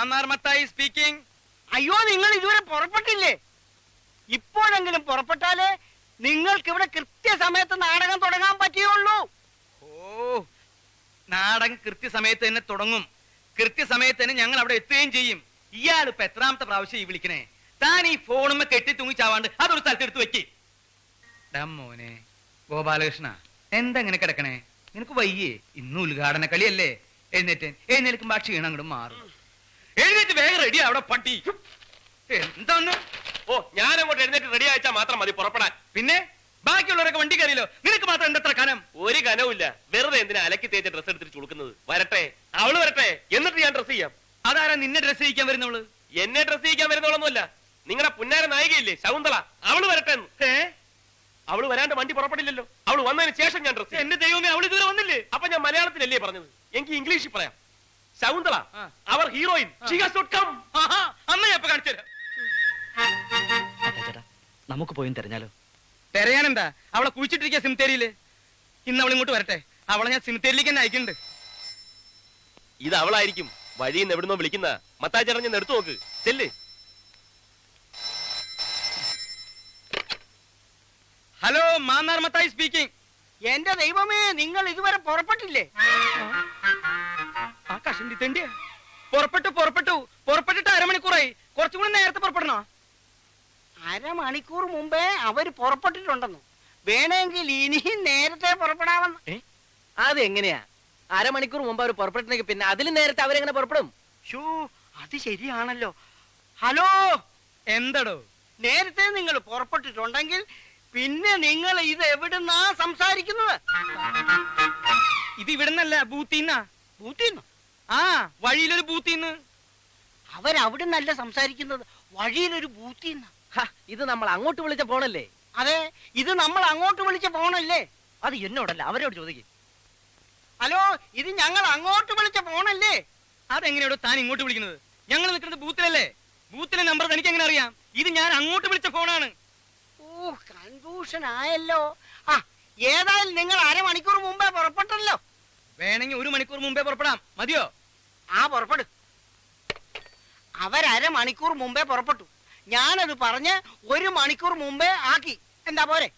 Mannar Mathai speaking. അയ്യോ, നിങ്ങൾ ഇതുവരെ പുറപ്പെട്ടില്ലേ? ഇപ്പോഴെങ്കിലും പുറപ്പെട്ടാലേ നിങ്ങൾക്ക് ഇവിടെ കൃത്യസമയത്ത് നാടകം തുടങ്ങാൻ പറ്റുള്ളൂ. ഓ, നാടകം കൃത്യസമയത്ത് തന്നെ തുടങ്ങും. കൃത്യസമയത്ത് തന്നെ ഞങ്ങൾ അവിടെ എത്തുകയും ചെയ്യും. ഇയാൾ ഇപ്പൊ എത്രാമത്തെ പ്രാവശ്യം ഈ വിളിക്കണേ? താൻ ഈ ഫോണുമ്മ കെട്ടി തൂങ്ങിച്ചാവാണ്ട് അതൊരു സ്ഥലത്തെടുത്ത് വെക്ക്. മോനെ ഗോപാലകൃഷ്ണ, എന്താ ഇങ്ങനെ കിടക്കണേ? നിനക്ക് വയ്യേ? ഇന്ന് ഉദ്ഘാടന കളിയല്ലേ? എഴുന്നേൽക്കുമ്പോ ക്ഷീണം അങ്ങോട്ട് മാറും. എഴുന്നേറ്റ് വേഗം റെഡി അവിടെ പട്ടി. എന്താന്ന്? ഓ, ഞാൻ അങ്ങോട്ട് എഴുന്നേറ്റ് റെഡി അയച്ചാൽ മാത്രം മതി പുറപ്പെടാൻ. പിന്നെ ബാക്കിയുള്ളവരൊക്കെ വണ്ടി കയറിയല്ലോ, നിനക്ക് മാത്രം എന്തത്ര കനം? ഒരു കനവുമില്ല. വെറുതെ എന്തിനാ അലക്കി തേച്ച ഡ്രസ് എടുത്തിട്ട് ചുളുക്കുന്നത്? വരട്ടെ, അവള് വരട്ടെ, എന്നിട്ട് ഞാൻ ഡ്രസ് ചെയ്യാം. അതാരാ നിന്നെ ഡ്രസ് ചെയ്യിക്കാൻ വരുന്നവള്? എന്നെ ഡ്രസ് ചെയ്യിക്കാൻ വരുന്നവളൊന്നുമല്ല, നിങ്ങളുടെ പുന്നാര നായികയില്ലേ ശകുന്തള, അവള് വരട്ടെ. അവള് വരാണ്ട് വണ്ടി പുറപ്പെടില്ലല്ലോ. അവള് വന്നതിന് ശേഷം ഞാൻ ഡ്രസ്. എന്റെ ദൈവമേ, അവള് ഇതുവരെ വന്നില്ലേ? അപ്പൊ ഞാൻ മലയാളത്തിലല്ലേ പറഞ്ഞത്, എനിക്ക് ഇംഗ്ലീഷിൽ പറയാം. ശകുന്തള, അവർ ഹീറോയിൻ, അമ്മ ഞാൻ കാണിച്ചു തരാം. നമുക്ക് പോയി തിരഞ്ഞാലോ? തെരയാനെന്താ? അവളെ കുഴിച്ചിട്ടിരിക്കുക സിമിത്തേരിയില്. ഇന്ന് അവൾ ഇങ്ങോട്ട് വരട്ടെ, അവളെ ഞാൻ സിമിത്തേരിയിലേക്ക് തന്നെ അയക്കുന്നുണ്ട്. ഇത് അവളായിരിക്കും. വഴിയിൽ നിന്ന് എവിടുന്നോ വിളിക്കുന്ന. മത്തായി ചേട്ടൻ ഞാൻ എടുത്തു നോക്ക്, ചെല്ല്. Hello, Mannar Mathai speaking. എന്റെ ദൈവമേ, നിങ്ങൾ ഇതുവരെ പുറപ്പെട്ടില്ലേ? ആ കഷണ്ടി തെണ്ടിയ പുറപ്പെട്ടിട്ട് അരമണിക്കൂറായി. കുറച്ചുകൂടി നേരത്തെ പുറപ്പെടണോ? അരമണിക്കൂർ മുമ്പേ അവര് പുറപ്പെട്ടിട്ടുണ്ടെന്നു. വേണമെങ്കിൽ ഇനിയും നേരത്തെ പുറപ്പെടാമെന്ന്. അതെങ്ങനെയാ? അരമണിക്കൂർ മുമ്പ് അവർ പുറപ്പെട്ടെങ്കിൽ പിന്നെ അതിലും നേരത്തെ അവരെങ്ങനെ പുറപ്പെടും? ഷോ, അത് ശരിയാണല്ലോ. ഹലോ, എന്തടോ? നേരത്തെ നിങ്ങൾ പുറപ്പെട്ടിട്ടുണ്ടെങ്കിൽ പിന്നെ നിങ്ങൾ ഇത് എവിടുന്നാ സംസാരിക്കുന്നത്? ഇത് ഇവിടുന്നല്ല, ബൂത്തിന്നാ. ബൂത്തിന്നോ? ആ, വഴിയിലൊരു ബൂത്തിന്ന്. അവരവിടുന്നല്ല സംസാരിക്കുന്നത്, വഴിയിലൊരു ബൂത്തിന്ന. ഇത് നമ്മൾ അങ്ങോട്ട് വിളിച്ച ഫോണല്ലേ? അതെ, ഇത് നമ്മൾ അങ്ങോട്ട് വിളിച്ച ഫോണല്ലേ? അത് എന്നോടല്ല, അവരോട് ചോദിക്കും. ഹലോ, ഇത് ഞങ്ങൾ അങ്ങോട്ട് വിളിച്ച ഫോണല്ലേ? അതെങ്ങനെയാണോ താൻ ഇങ്ങോട്ട് വിളിക്കുന്നത്? ഞങ്ങൾ നിൽക്കുന്നത് ബൂത്തിലല്ലേ. ബൂത്തിലെ നമ്പർ തനിക്ക് എങ്ങനെ അറിയാം? ഇത് ഞാൻ അങ്ങോട്ട് വിളിച്ച ഫോണാണ്. ഓ, കൺഫ്യൂഷൻ ആയല്ലോ. ആ, ഏതായാലും നിങ്ങൾ അരമണിക്കൂർ മുമ്പേ പുറപ്പെട്ടല്ലോ. വേണമെങ്കിൽ 1 മണിക്കൂർ മുമ്പേ പുറപ്പെടാം. മതിയോ? ആ, പുറപ്പെടും. അവരമണിക്കൂർ മുമ്പേ പുറപ്പെട്ടു. ഞാനത് പറഞ്ഞ് 1 മണിക്കൂർ മുമ്പേ ആക്കി. എന്താ പോരെ?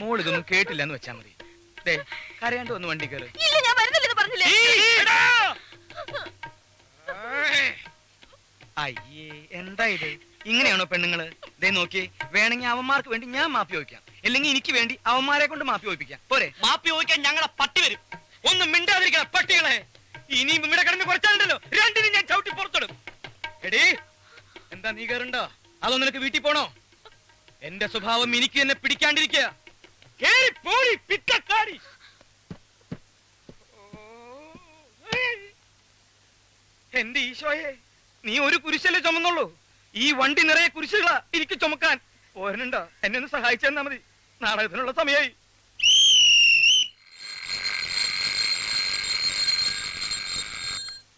മോൾ ഇതൊന്നും കേട്ടില്ല എന്ന് വെച്ചാ മതി. കരയാണ്ട് വന്ന് വണ്ടി കയറി. ഞാൻ വരുന്നില്ലെന്ന് പറഞ്ഞില്ലേ? അയ്യേ, എന്താ ഇത്? ഇങ്ങനെയാണോ പെണ്ണുങ്ങള്? ദേ നോക്കി, വേണമെങ്കിൽ അവന്മാർക്ക് വേണ്ടി ഞാൻ മാപ്പി ചോദിക്കാം, അല്ലെങ്കിൽ എനിക്ക് വേണ്ടി അവന്മാരെ കൊണ്ട് മാപ്പി ചോദിപ്പിക്കാം. പോരെ? മാപ്പി ചോദിക്കാൻ ഞങ്ങളെ പട്ടി വരും. ഒന്നും മിണ്ടാതിരിക്കണം പട്ടികളെ. ഇനിയും ഇവിടെ കിടന്ന് കുറച്ചാലുണ്ടല്ലോ, രണ്ടിനും ഞാൻ ചവിട്ടി പുറത്തിടും. എടീ, എന്താ നീ കയറുണ്ടോ? അതോ നിനക്ക് വീട്ടിൽ പോണോ? എന്റെ സ്വഭാവം എനിക്ക് എന്നെ പിടിക്കാണ്ടിരിക്കുക. എന്റെ ഈശോയെ, നീ ഒരു കുരിശല്ലേ ചുമന്നുള്ളൂ? ഈ വണ്ടി നിറയെ കുരിശുകളാ എനിക്ക് ചുമക്കാൻ. പോരനുണ്ടോ? എന്നെ ഒന്ന് സഹായിച്ചെന്നാ മതി. നാടകത്തിനുള്ള സമയമായി.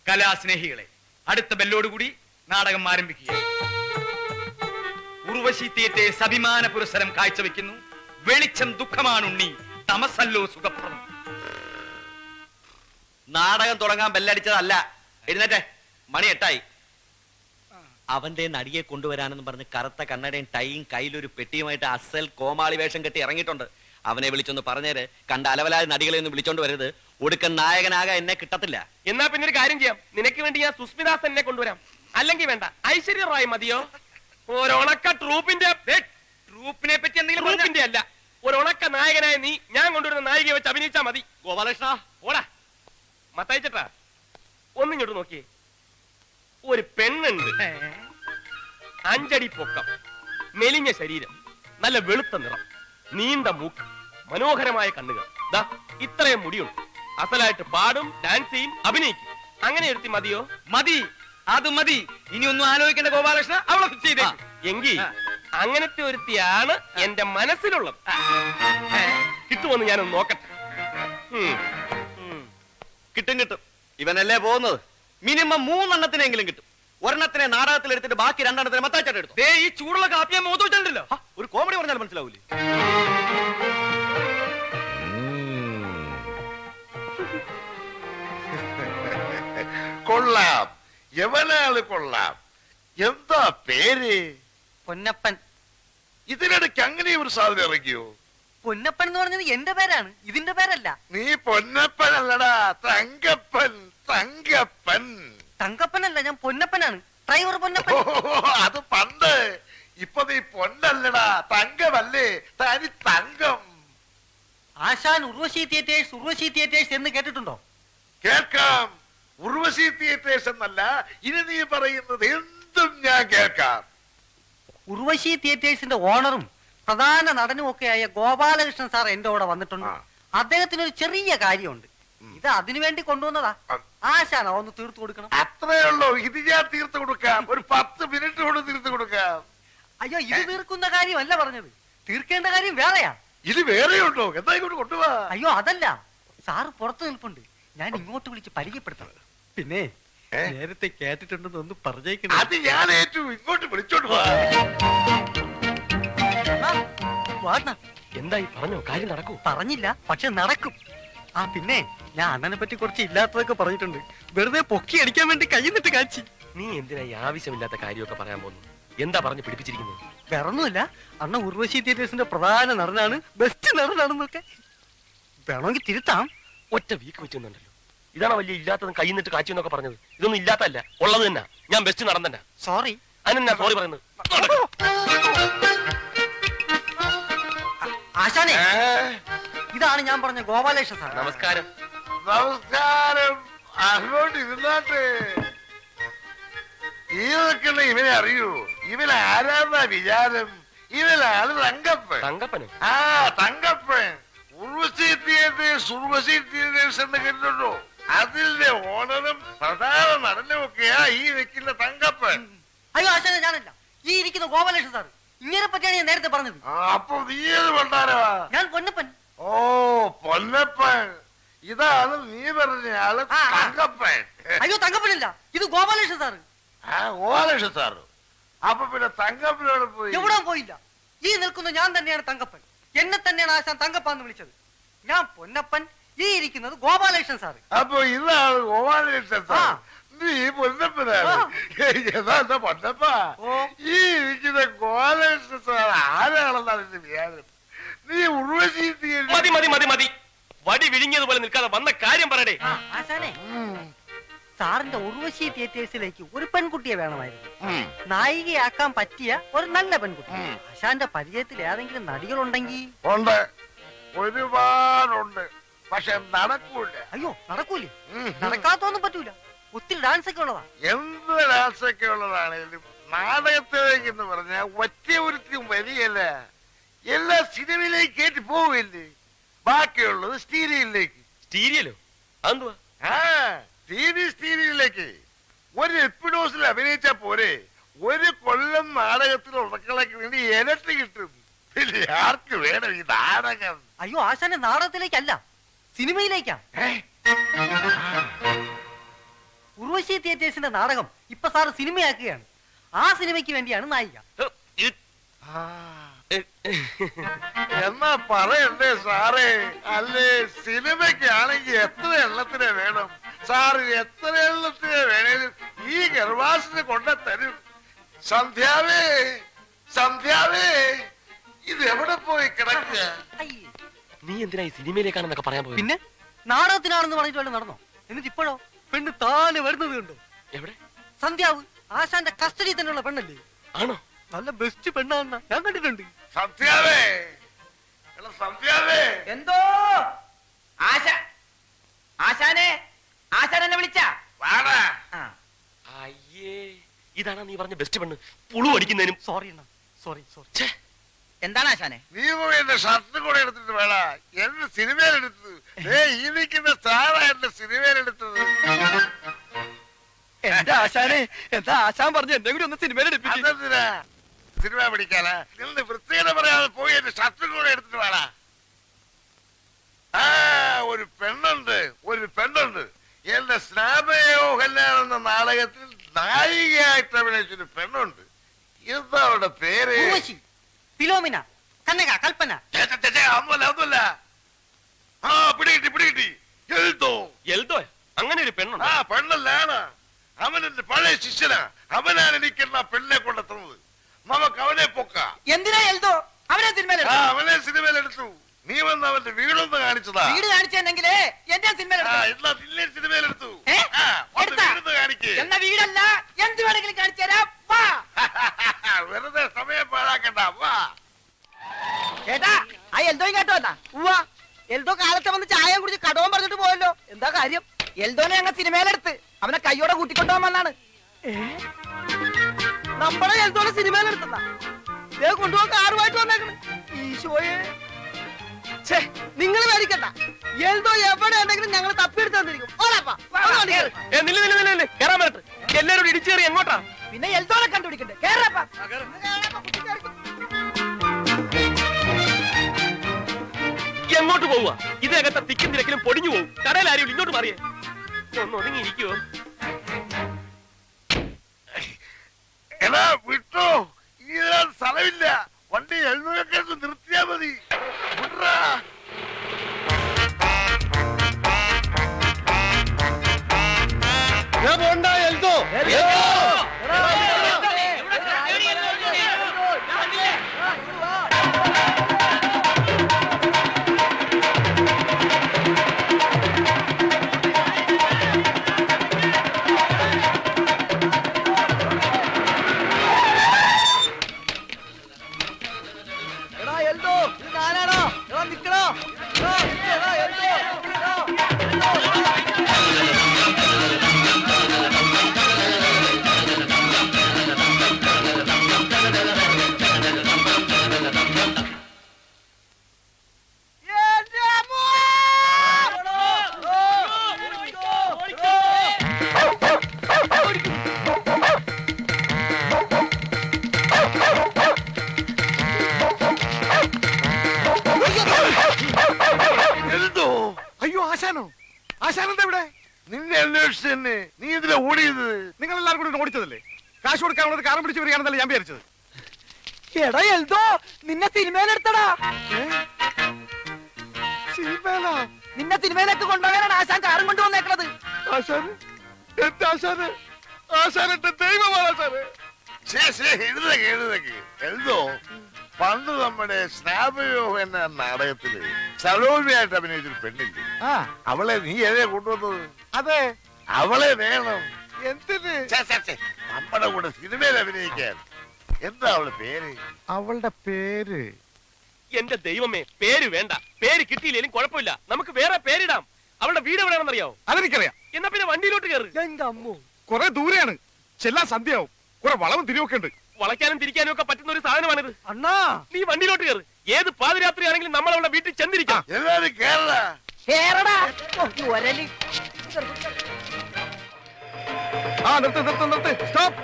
കലാസ്നേഹികളെ, അടുത്ത ബെല്ലോടുകൂടി നാടകം ആരംഭിക്കുക. ഉർവശി തിയേറ്റേഴ്സ് അഭിമാന പുരസ്സരം കാഴ്ചവെക്കുന്നു വെളിച്ചം ദുഃഖമാണുണ്ണി, തമസല്ലോ സുഖപ്രദം. നാടകം തുടങ്ങാൻ ബെല്ലടിച്ചതല്ല. എഴുന്നേറ്റെ, മണി 8ആയി. അവന്റെ നടിയെ കൊണ്ടുവരാനെന്ന് പറഞ്ഞ് കറുത്ത കണ്ണടയും ടൈയും കയ്യിലൊരു പെട്ടിയുമായിട്ട് അസൽ കോമാളി വേഷം കെട്ടി ഇറങ്ങിയിട്ടുണ്ട്. അവനെ വിളിച്ചൊന്ന് പറഞ്ഞേര്, കണ്ട അലവലായ നടികളെ ഒന്നും വിളിച്ചോണ്ട് വരരുത്. ഒടുക്കൻ നായകനാകാൻ എന്നെ കിട്ടത്തില്ല. എന്നാ പിന്നെ ഒരു കാര്യം ചെയ്യാം, നിനക്ക് വേണ്ടി ഞാൻ സുസ്മിതാസനെ കൊണ്ടുവരാം. അല്ലെങ്കിൽ വേണ്ട, ഐശ്വര്യ റായ് മതിയോ? ഒരണക്ക ട്രൂപ്പിന്റെ പറ്റി എന്തെങ്കിലും ട്രൂപ്പിന്റെ അല്ല, ഒരണക്ക നായകനായ നീ ഞാൻ കൊണ്ടുവരുന്ന നായികയെ വെച്ച് അഭിനയിച്ചാ മതി. ഗോപാലകൃഷ്ണ, ഓടാ. മത്തായിച്ചേട്ടാ, ഒന്നിങ്ങോട്ട് നോക്കിയേ. ഒരു പെണ്ണുണ്ട്, 5 അടി പൊക്കം, മെലിഞ്ഞ ശരീരം, നല്ല വെളുത്ത നിറം, നീണ്ട മൂക്ക്, മനോഹരമായ കണ്ണുകൾ, ദാ ഇത്രയും മുടിയുണ്ട്. അസലായിട്ട് പാടും, ഡാൻസ് ചെയ്യും, അഭിനയിക്കും. അങ്ങനെ എടുത്തി മതിയോ? മതി, അത് മതി. ഇനി ഒന്നും ആലോചിക്കേണ്ട ഗോപാലകൃഷ്ണ, അവളെ ഫിക്സ് ചെയ്തേ. എങ്കിൽ അങ്ങനത്തെ ഒരുത്തിയാണ് എന്റെ മനസ്സിലുള്ളത്. കിട്ടുമെന്ന് ഞാനൊന്ന് നോക്കട്ടെ. കിട്ടും കിട്ടും. ഇവനല്ലേ പോകുന്നത്. മിനിമം 3 എണ്ണത്തിനെങ്കിലും കിട്ടും. ഒരെണ്ണത്തിനെ നാടകത്തിൽ എടുത്തിട്ട് ബാക്കി 2 എണ്ണത്തിനെ മത്താച്ചാട്ട് എടുത്തു. ഈ ചൂടുള്ള കാപ്പിയെ മോതോണ്ടല്ലോ. ഒരു കോമഡി പറഞ്ഞാൽ മനസ്സിലാവൂലേ? കൊള്ള കൊള്ളാം, യവനാള് കൊള്ളാം. എന്താ പേര്? പൊന്നപ്പൻ. ഇതിനിടയ്ക്ക് അങ്ങനെ ഒരു സാധനം ഇറങ്ങിയോ? പൊന്നപ്പൻ എന്ന് പറഞ്ഞത് എന്റെ പേരാണ്, ഇതിന്റെ പേരല്ല. നീ പൊന്നപ്പൻ അല്ലടാ, തങ്കപ്പൻ. തങ്കപ്പൻ. തങ്കപ്പനല്ല, ഞാൻ പൊന്നപ്പനാണ്, ഡ്രൈവർ ഓ, പൊന്നപ്പൻ. അത് പണ്ട്. ഇപ്പൊ നീ പൊന്നല്ലടാ, തങ്കമല്ലേ, തനി തങ്കം. ആശാൻ ഉർവശി തിയേറ്റേഴ്സ് എന്ന് കേട്ടിട്ടുണ്ടോ? കേൾക്കാം. ഉർവശി തിയേറ്റേഴ്സ് എന്നല്ല, ഇനി നീ പറയുന്നത് എന്തും ഞാൻ കേൾക്കാം. ഉർവശി തിയേറ്റേഴ്സിന്റെ ഓണറും പ്രധാന നടനും ഒക്കെയായ ഗോപാലകൃഷ്ണൻ സാർ എന്റെ കൂടെ വന്നിട്ടുണ്ട്. ആ. അദ്ദേഹത്തിന് ഒരു ചെറിയ കാര്യമുണ്ട്. ഇത് അതിനു വേണ്ടി കൊണ്ടുവന്നതാ. ആശാൻ ഒന്ന് തീർത്തു കൊടുക്കണം. അത്രേ ഉള്ളൂ. ഇത് ഞാൻ തീർത്ത് കൊടുക്കാം. ഒരു 10 മിനിറ്റ് കൊണ്ട് തീർത്ത് കൊടുക്കാം. അയ്യോ, ഇത് തീർക്കുന്ന കാര്യമല്ല പറഞ്ഞത്, തീർക്കേണ്ട കാര്യം വേറെയാ. ഇത് വേറെയുണ്ടോ? എന്താ ഇങ്ങോട്ട് കൊണ്ടുപോവാ. അയ്യോ അതല്ല, സാറ് പുറത്തു നിൽപ്പുണ്ട്, ഞാൻ ഇങ്ങോട്ട് വിളിച്ച് പരിചയപ്പെടുത്തണം. പിന്നെ ഏ? നേരത്തെ കേട്ടിട്ടുണ്ടെന്ന് ഒന്ന് പറഞ്ഞേക്കണം. അത് ഞാൻ ഏറ്റു. ഇങ്ങോട്ട് വിളിച്ചോണ്ട് പോവാ. എന്തായി പറഞ്ഞോ? കാര്യം നടക്കൂ? പറഞ്ഞില്ല, പക്ഷെ നടക്കും. ആ പിന്നെ ഞാൻ അണ്ണനെ പറ്റി കുറച്ച് ഇല്ലാത്തതൊക്കെ പറഞ്ഞിട്ടുണ്ട്. വെറുതെ പൊക്കി അടിക്കാൻ വേണ്ടി കൈന്നിട്ട് കാച്ചി. നീ എന്തിനാ ഈ ആവശ്യമില്ലാത്ത കാര്യമൊക്കെ പറയാൻ പോകുന്നു? എന്താ പറഞ്ഞു പിടിപ്പിച്ചിരിക്കുന്നത്? വേറൊന്നുമില്ല, അണ്ണ ഉർവശി തിയേറ്റേഴ്സിന്റെ പ്രധാന നടനാണ്, ബെസ്റ്റ് നടനാണെന്നൊക്കെ. വേണമെങ്കിൽ തിരുത്താം. ഒറ്റ വീക്ക് വെച്ചെന്നുണ്ടല്ലോ. ഇതാണോ വലിയ ഇല്ലാത്തതും കൈ നിന്നിട്ട് കാച്ചു എന്നൊക്കെ പറഞ്ഞത്? ഇതൊന്നും ഇല്ലാത്തല്ല, ഉള്ളത് തന്നെ. ഞാൻ ബെസ്റ്റ് നടൻ തന്നെ. സോറി. അതിനെന്നാ സോറി പറയുന്നത്? ആശാനെ, ഇതാണ് ഞാൻ പറഞ്ഞ ഗോപാലേഷ സാർ. നമസ്കാരം. നമസ്കാരം. അങ്ങോട്ട് ഇരുന്നാട്ടെ. ഈ നിൽക്കുന്ന ഇവനെ അറിയൂ? ഇവൻ ആരാന്നാ വിചാരം? ഇവനാണ് തങ്കപ്പൻ. തങ്കപ്പനോ? ആ, തങ്കപ്പൻ. ഉർവശി തിയേറ്റേഴ്സ് എന്ന് കേട്ടിട്ടുണ്ടോ? അതിന്റെ ഓണറും പ്രധാന നടനും ഒക്കെയാ ഈ നിൽക്കുന്ന തങ്കപ്പൻ. അയ്യോ ആശാനെ, ഞാനല്ല, ഈ ഇരിക്കുന്ന ഗോപാലേഷ സാർ. ഇങ്ങനെ പറ്റിയാണ് ഞാൻ നേരത്തെ പറഞ്ഞത്. അപ്പൊ നീ ഏത് കൊണ്ടാരാ? ഞാൻ പൊന്നപ്പൻ. ഓ, പൊന്നപ്പൻ. ഇതാണ് നീ പറഞ്ഞ ആള് ആ. തങ്കപ്പൻ. അയ്യോ തങ്കപ്പനല്ല, ഇത് ഗോപാലേഷ സാർ. ആ, ഓലക്ഷ സാറ്. അപ്പൊ പിന്നെ തങ്കപ്പനോട് പോയി? എവിടെ പോയില്ല. ഈ നിൽക്കുന്ന ഞാൻ തന്നെയാണ് തങ്കപ്പൻ. എന്നെ തന്നെയാണ് ആശാൻ തങ്കപ്പാന്ന് വിളിച്ചത്. ഞാൻ പൊന്നപ്പൻ, ഈ ഇരിക്കുന്നത് ഗോപാലകൃഷ്ണൻ സാറ്. അപ്പൊ ഇതാണ് ഓലക്ഷ സാർ. ആ. നീ പൊന്നപ്പനാണ്. എന്താ പൊന്നപ്പ? ഓ. ഈ ഇരിക്കുന്ന ഗോപാലകൃഷ്ണ സാർ ആരാണെന്നാണ് എന്റെ വിചാരം? നീ ഉർവശി മതി മതി മതി മതി. വടി വിഴുങ്ങിയതുപോലെ നിൽക്കാതെ വന്ന കാര്യം പറയടേ. ആശാനെ, സാറിന്റെ ഉർവശി തിയേറ്റേഴ്സിലേക്ക് ഒരു പെൺകുട്ടിയെ വേണമായിരുന്നു. നായികയാക്കാൻ പറ്റിയ ഒരു നല്ല പെൺകുട്ടി. ആശാന്റെ പരിചയത്തിൽ ഏതെങ്കിലും നടികളുണ്ടെങ്കിൽ? ഉണ്ട്, ഒരുപാടുണ്ട്. പക്ഷെ നടക്കൂല. അയ്യോ നടക്കൂലേ? നടക്കാത്തൊന്നും പറ്റൂല. ഒത്തിരി ഡാൻസ് ഒക്കെ ഉള്ളതാ. എന്ത് ഡാൻസൊക്കെ ഉള്ളതാണേലും നാടകത്തിലേക്ക് എന്ന് പറഞ്ഞാൽ ഒറ്റ ഒരുത്തിയും വരികയല്ല. എല്ലാ സിനിമയിലേക്ക് കയറ്റി പോവില്ലേ. ബാക്കിയുള്ളത് സ്റ്റീരിയലിലേക്ക്. സ്റ്റീരിയലോ? അതെന്തുവാ? ആ, സ്റ്റീരിയലിലേക്ക് ഒരു എപ്പിഡോസിൽ അഭിനയിച്ചാ പോരെ. ഒരു കൊല്ലം നാടകത്തിൽ ഉറക്കളയ്ക്ക് വേണ്ടി ഇരട്ടി കിട്ടും. പിന്നെ ആർക്ക് വേണം ഈ നാടകം? അയ്യോ ആശാന്റെ നാടകത്തിലേക്കല്ല, സിനിമയിലേക്കാ. ഉർവശി തിയേറ്റേഴ്സിന്റെ നാടകം ഇപ്പൊ സാറ് സിനിമയാക്കുകയാണ്. ആ സിനിമയ്ക്ക് വേണ്ടിയാണ് നായിക. എന്നാ പറയണ്ടേ സാറേ? അല്ലേ, സിനിമയ്ക്കാണെങ്കിൽ എത്ര എണ്ണത്തിനെ വേണം? സാറ് എത്ര എണ്ണത്തിനെ വേണേലും ഈ ഗർഭാസിന് കൊണ്ടുതരും. സന്ധ്യാവേ, സന്ധ്യാവേ, ഇത് എവിടെ പോയി കിടക്കുക? അയ്യേ. നീ എന്തിനാ ഈ സിനിമയിലേക്കാണെന്നൊക്കെ പറയാൻ പോയി? പിന്നെ നാടകത്തിനാണെന്ന് പറഞ്ഞിട്ട് വല്ലതും നടന്നോ? എന്നിട്ട് ഇപ്പോഴോ പെണ്ണ് താനെ വരുന്നത് കണ്ടോ? എവിടെ? സന്ധ്യാവ് ആശാന്റെ കസ്റ്റഡി തന്നെയുള്ള പെണ്ണല്ലേ? ആണോ? നല്ല ബെസ്റ്റ് പെണ്ണാണെന്ന ഞാൻ കണ്ടിട്ടുണ്ട്. സന്ധ്യാവേ, എടാ സന്ധ്യാവേ. എന്തോ ആശാനെ, ആശാൻ എന്നെ വിളിച്ച? വാടാ. അയ്യേ, ഇതാണ് നീ പറഞ്ഞ ബെസ്റ്റ് പെണ്ണ്. പുളു അടിക്കുന്നതിനും. സോറി അണ്ണ, സോറി. എന്താണ് ആശാനെ? നീ പോയി എന്റെ ഷർട്ട് കൂടെ എടുത്തിട്ട് വേണ എന്റെ സിനിമയിലെടുത്തത്. ഈ നിൽക്കുന്ന സാറാ എന്റെ സിനിമയിലെടുത്തത്. എന്താ ആശാനെ, എന്താ ആശാൻ പറഞ്ഞു എന്നെ കൂടി ഒന്ന് സിനിമയിലെടുപ്പിച്ചു? അതെന്തിനാ? സിനിമ പിടിക്കാനാ? നിന്ന് വൃത്തികേട് പറയാതെ പോയി എന്റെ ഷർട്ട് കൂടെ എടുത്തിട്ട് വേണ. ആ, ഒരു പെണ്ണുണ്ട്. എന്റെ സ്നാപയോ കല്യാണം എന്ന നാടകത്തിൽ നായികയായിട്ട് അഭിനയിച്ചൊരു പെണ്ണുണ്ട്. എന്താ അവരുടെ പേര്? ഉർവശി, ഫിലോമിന, കനക, കൽപ്പന. ഒന്നുമല്ല. ആ, പിടികിട്ടി. എൽദോ. എൽദോ? അങ്ങനെ ഒരു പെണ്ണുണ്ട്? ആ, പെണ്ണല്ലാണ്. അവൻ എന്റെ പഴയ ശിഷ്യനാ. അവനാണ് എനിക്കെന്നാ പെണ്ണെ കൊണ്ടെത്തുന്നത്. നമുക്ക് അവനെ പൊക്കാം. എന്തിനാ എൽദോ അവനെ സിനിമയിൽ അവനെ സിനിമയിലെടുത്തു. നീ വന്ന് അവന്റെ വീടൊന്ന് കാണിച്ചതാ. വീട് കാണിച്ചെന്നെങ്കിലേ എന്റെ സിനിമയിൽ എന്നാ നിന്നെ സിനിമയിലെടുത്തു. ഏ? എടുത്താ? വീടൊന്ന് കാണിക്കേ. എന്നാ വീടല്ല എന്ത് വേണമെങ്കിലും കാണിച്ചു തരാം. വാ വെറുതെ സമയം പാഴാക്കണ്ട. വാ. ചേട്ടാ ആ എൽദോയും കേട്ടോ എന്നാ ഉവ്വാ എൽദോ കാലത്തെ വന്ന് ചായ കുടിച്ച് കടവും പറഞ്ഞിട്ട് പോയല്ലോ. എന്താ കാര്യം? എൽദോനെ ഞങ്ങൾ സിനിമയിലെടുത്ത് അവനെ കയ്യോടെ കൂട്ടിക്കൊണ്ടുപോകാൻ വന്നാണ്. നമ്മളെ എൽദോനെ സിനിമയിലെടുത്താ കൊണ്ടുപോകാൻ കാറുമായിട്ട് വന്നേക്കണ്. ഈശോയെ നിങ്ങൾ മേടിക്കണ്ട. എൽദോ എവിടെ ഉണ്ടെങ്കിലും ഞങ്ങൾ തപ്പിയെടുത്ത് തന്നിരിക്കും. കേറാൻ പറ്റത്ത് എല്ലാരും ഇടിച്ചു കയറി എങ്ങോട്ടാ? പിന്നെ എൽദോനെ കണ്ടുപിടിക്കണ്ടേ? കേറപ്പാ. എങ്ങോട്ട് പോവുക? ഇതിനകത്തെ തിക്കും തിരക്കിലും പൊടിഞ്ഞു പോകും. കടയിൽ ആരും ഇങ്ങോട്ട് മാറിയേ. ഒന്ന് ഒതുങ്ങിയിരിക്കുവോ? എടാ വിട്ടോ, ഇനി സ്ഥലമില്ല. വണ്ടി എഴുന്നൂറൊക്കെ നിർത്തിയാ മതി. വിട്രാ. അയ്യോ ആശാനോ? ആശാനെന്താ ഇവിടെ? നിന്നെ അന്വേഷിച്ച് തന്നെ. നീ ഇതിലെ ഓടിയത്? നിങ്ങൾ എല്ലാവരും കൂടി ഓടിച്ചതല്ലേ? കാശ് കൊടുക്കാനുള്ളത് കാരം പിടിച്ച് വരികയാണെന്നല്ലേ ഞാൻ വിചാരിച്ചത്. എടാ എൽദോ നിന്നെ സിനിമയിലെടുത്തടാ. സിനിമയിലാ? നിന്നെ സിനിമയിലേക്ക് കൊണ്ടുപോകാനാണ് ആശാൻ കാറും കൊണ്ടുവന്നേക്കണത്. ആശാന്? എന്റെ ആശാന്? ആശാൻ എന്റെ ദൈവമാണ് ആശാന്. എഴുതേക്ക്. എന്തോ പണ്ട് നമ്മുടെ സ്നാപയോ എന്ന നാടകത്തില് സലോമിയായിട്ട് അഭിനയിച്ചൊരു പെണ്ണില്ലേ? അവളെ നീ ഏതേ കൊണ്ടുവന്നത്? അതെ. അവളെ വേണം. എന്തിന്? നമ്മുടെ കൂടെ സിനിമയിൽ അഭിനയിക്കാൻ. എന്താ അവളുടെ പേര്? അവളുടെ പേര് എന്റെ ദൈവമേ, പേര് വേണ്ട. പേര് കിട്ടിയില്ലേലും കുഴപ്പമില്ല. നമുക്ക് വേറെ പേരിടാം. അവളുടെ വീട് എവിടെയാണെന്നറിയാവോ? അതെനിക്കറിയാം. എന്നാ പിന്നെ വണ്ടിയിലോട്ട് കയറി. എന്റെ അമ്മോ, കുറെ ദൂരെയാണ്. ചെല്ലാൻ സന്ധ്യയാവും. കുറെ വളവും തിരിവൊക്കെ ഉണ്ട്. വളയ്ക്കാനും തിരിക്കാനും ഒക്കെ പറ്റുന്ന ഒരു സാധനമാണിത്. അണ്ണാ നീ വണ്ടിയിലോട്ട് കയറി. ഏത് പാതിരാത്രി ആണെങ്കിലും നമ്മൾ അവളുടെ വീട്ടിൽ ചെന്നിരിക്കാം. എല്ലാരും കേരള. കേറടാ. ഒരലി നിർത്ത്. സ്റ്റോപ്പ്.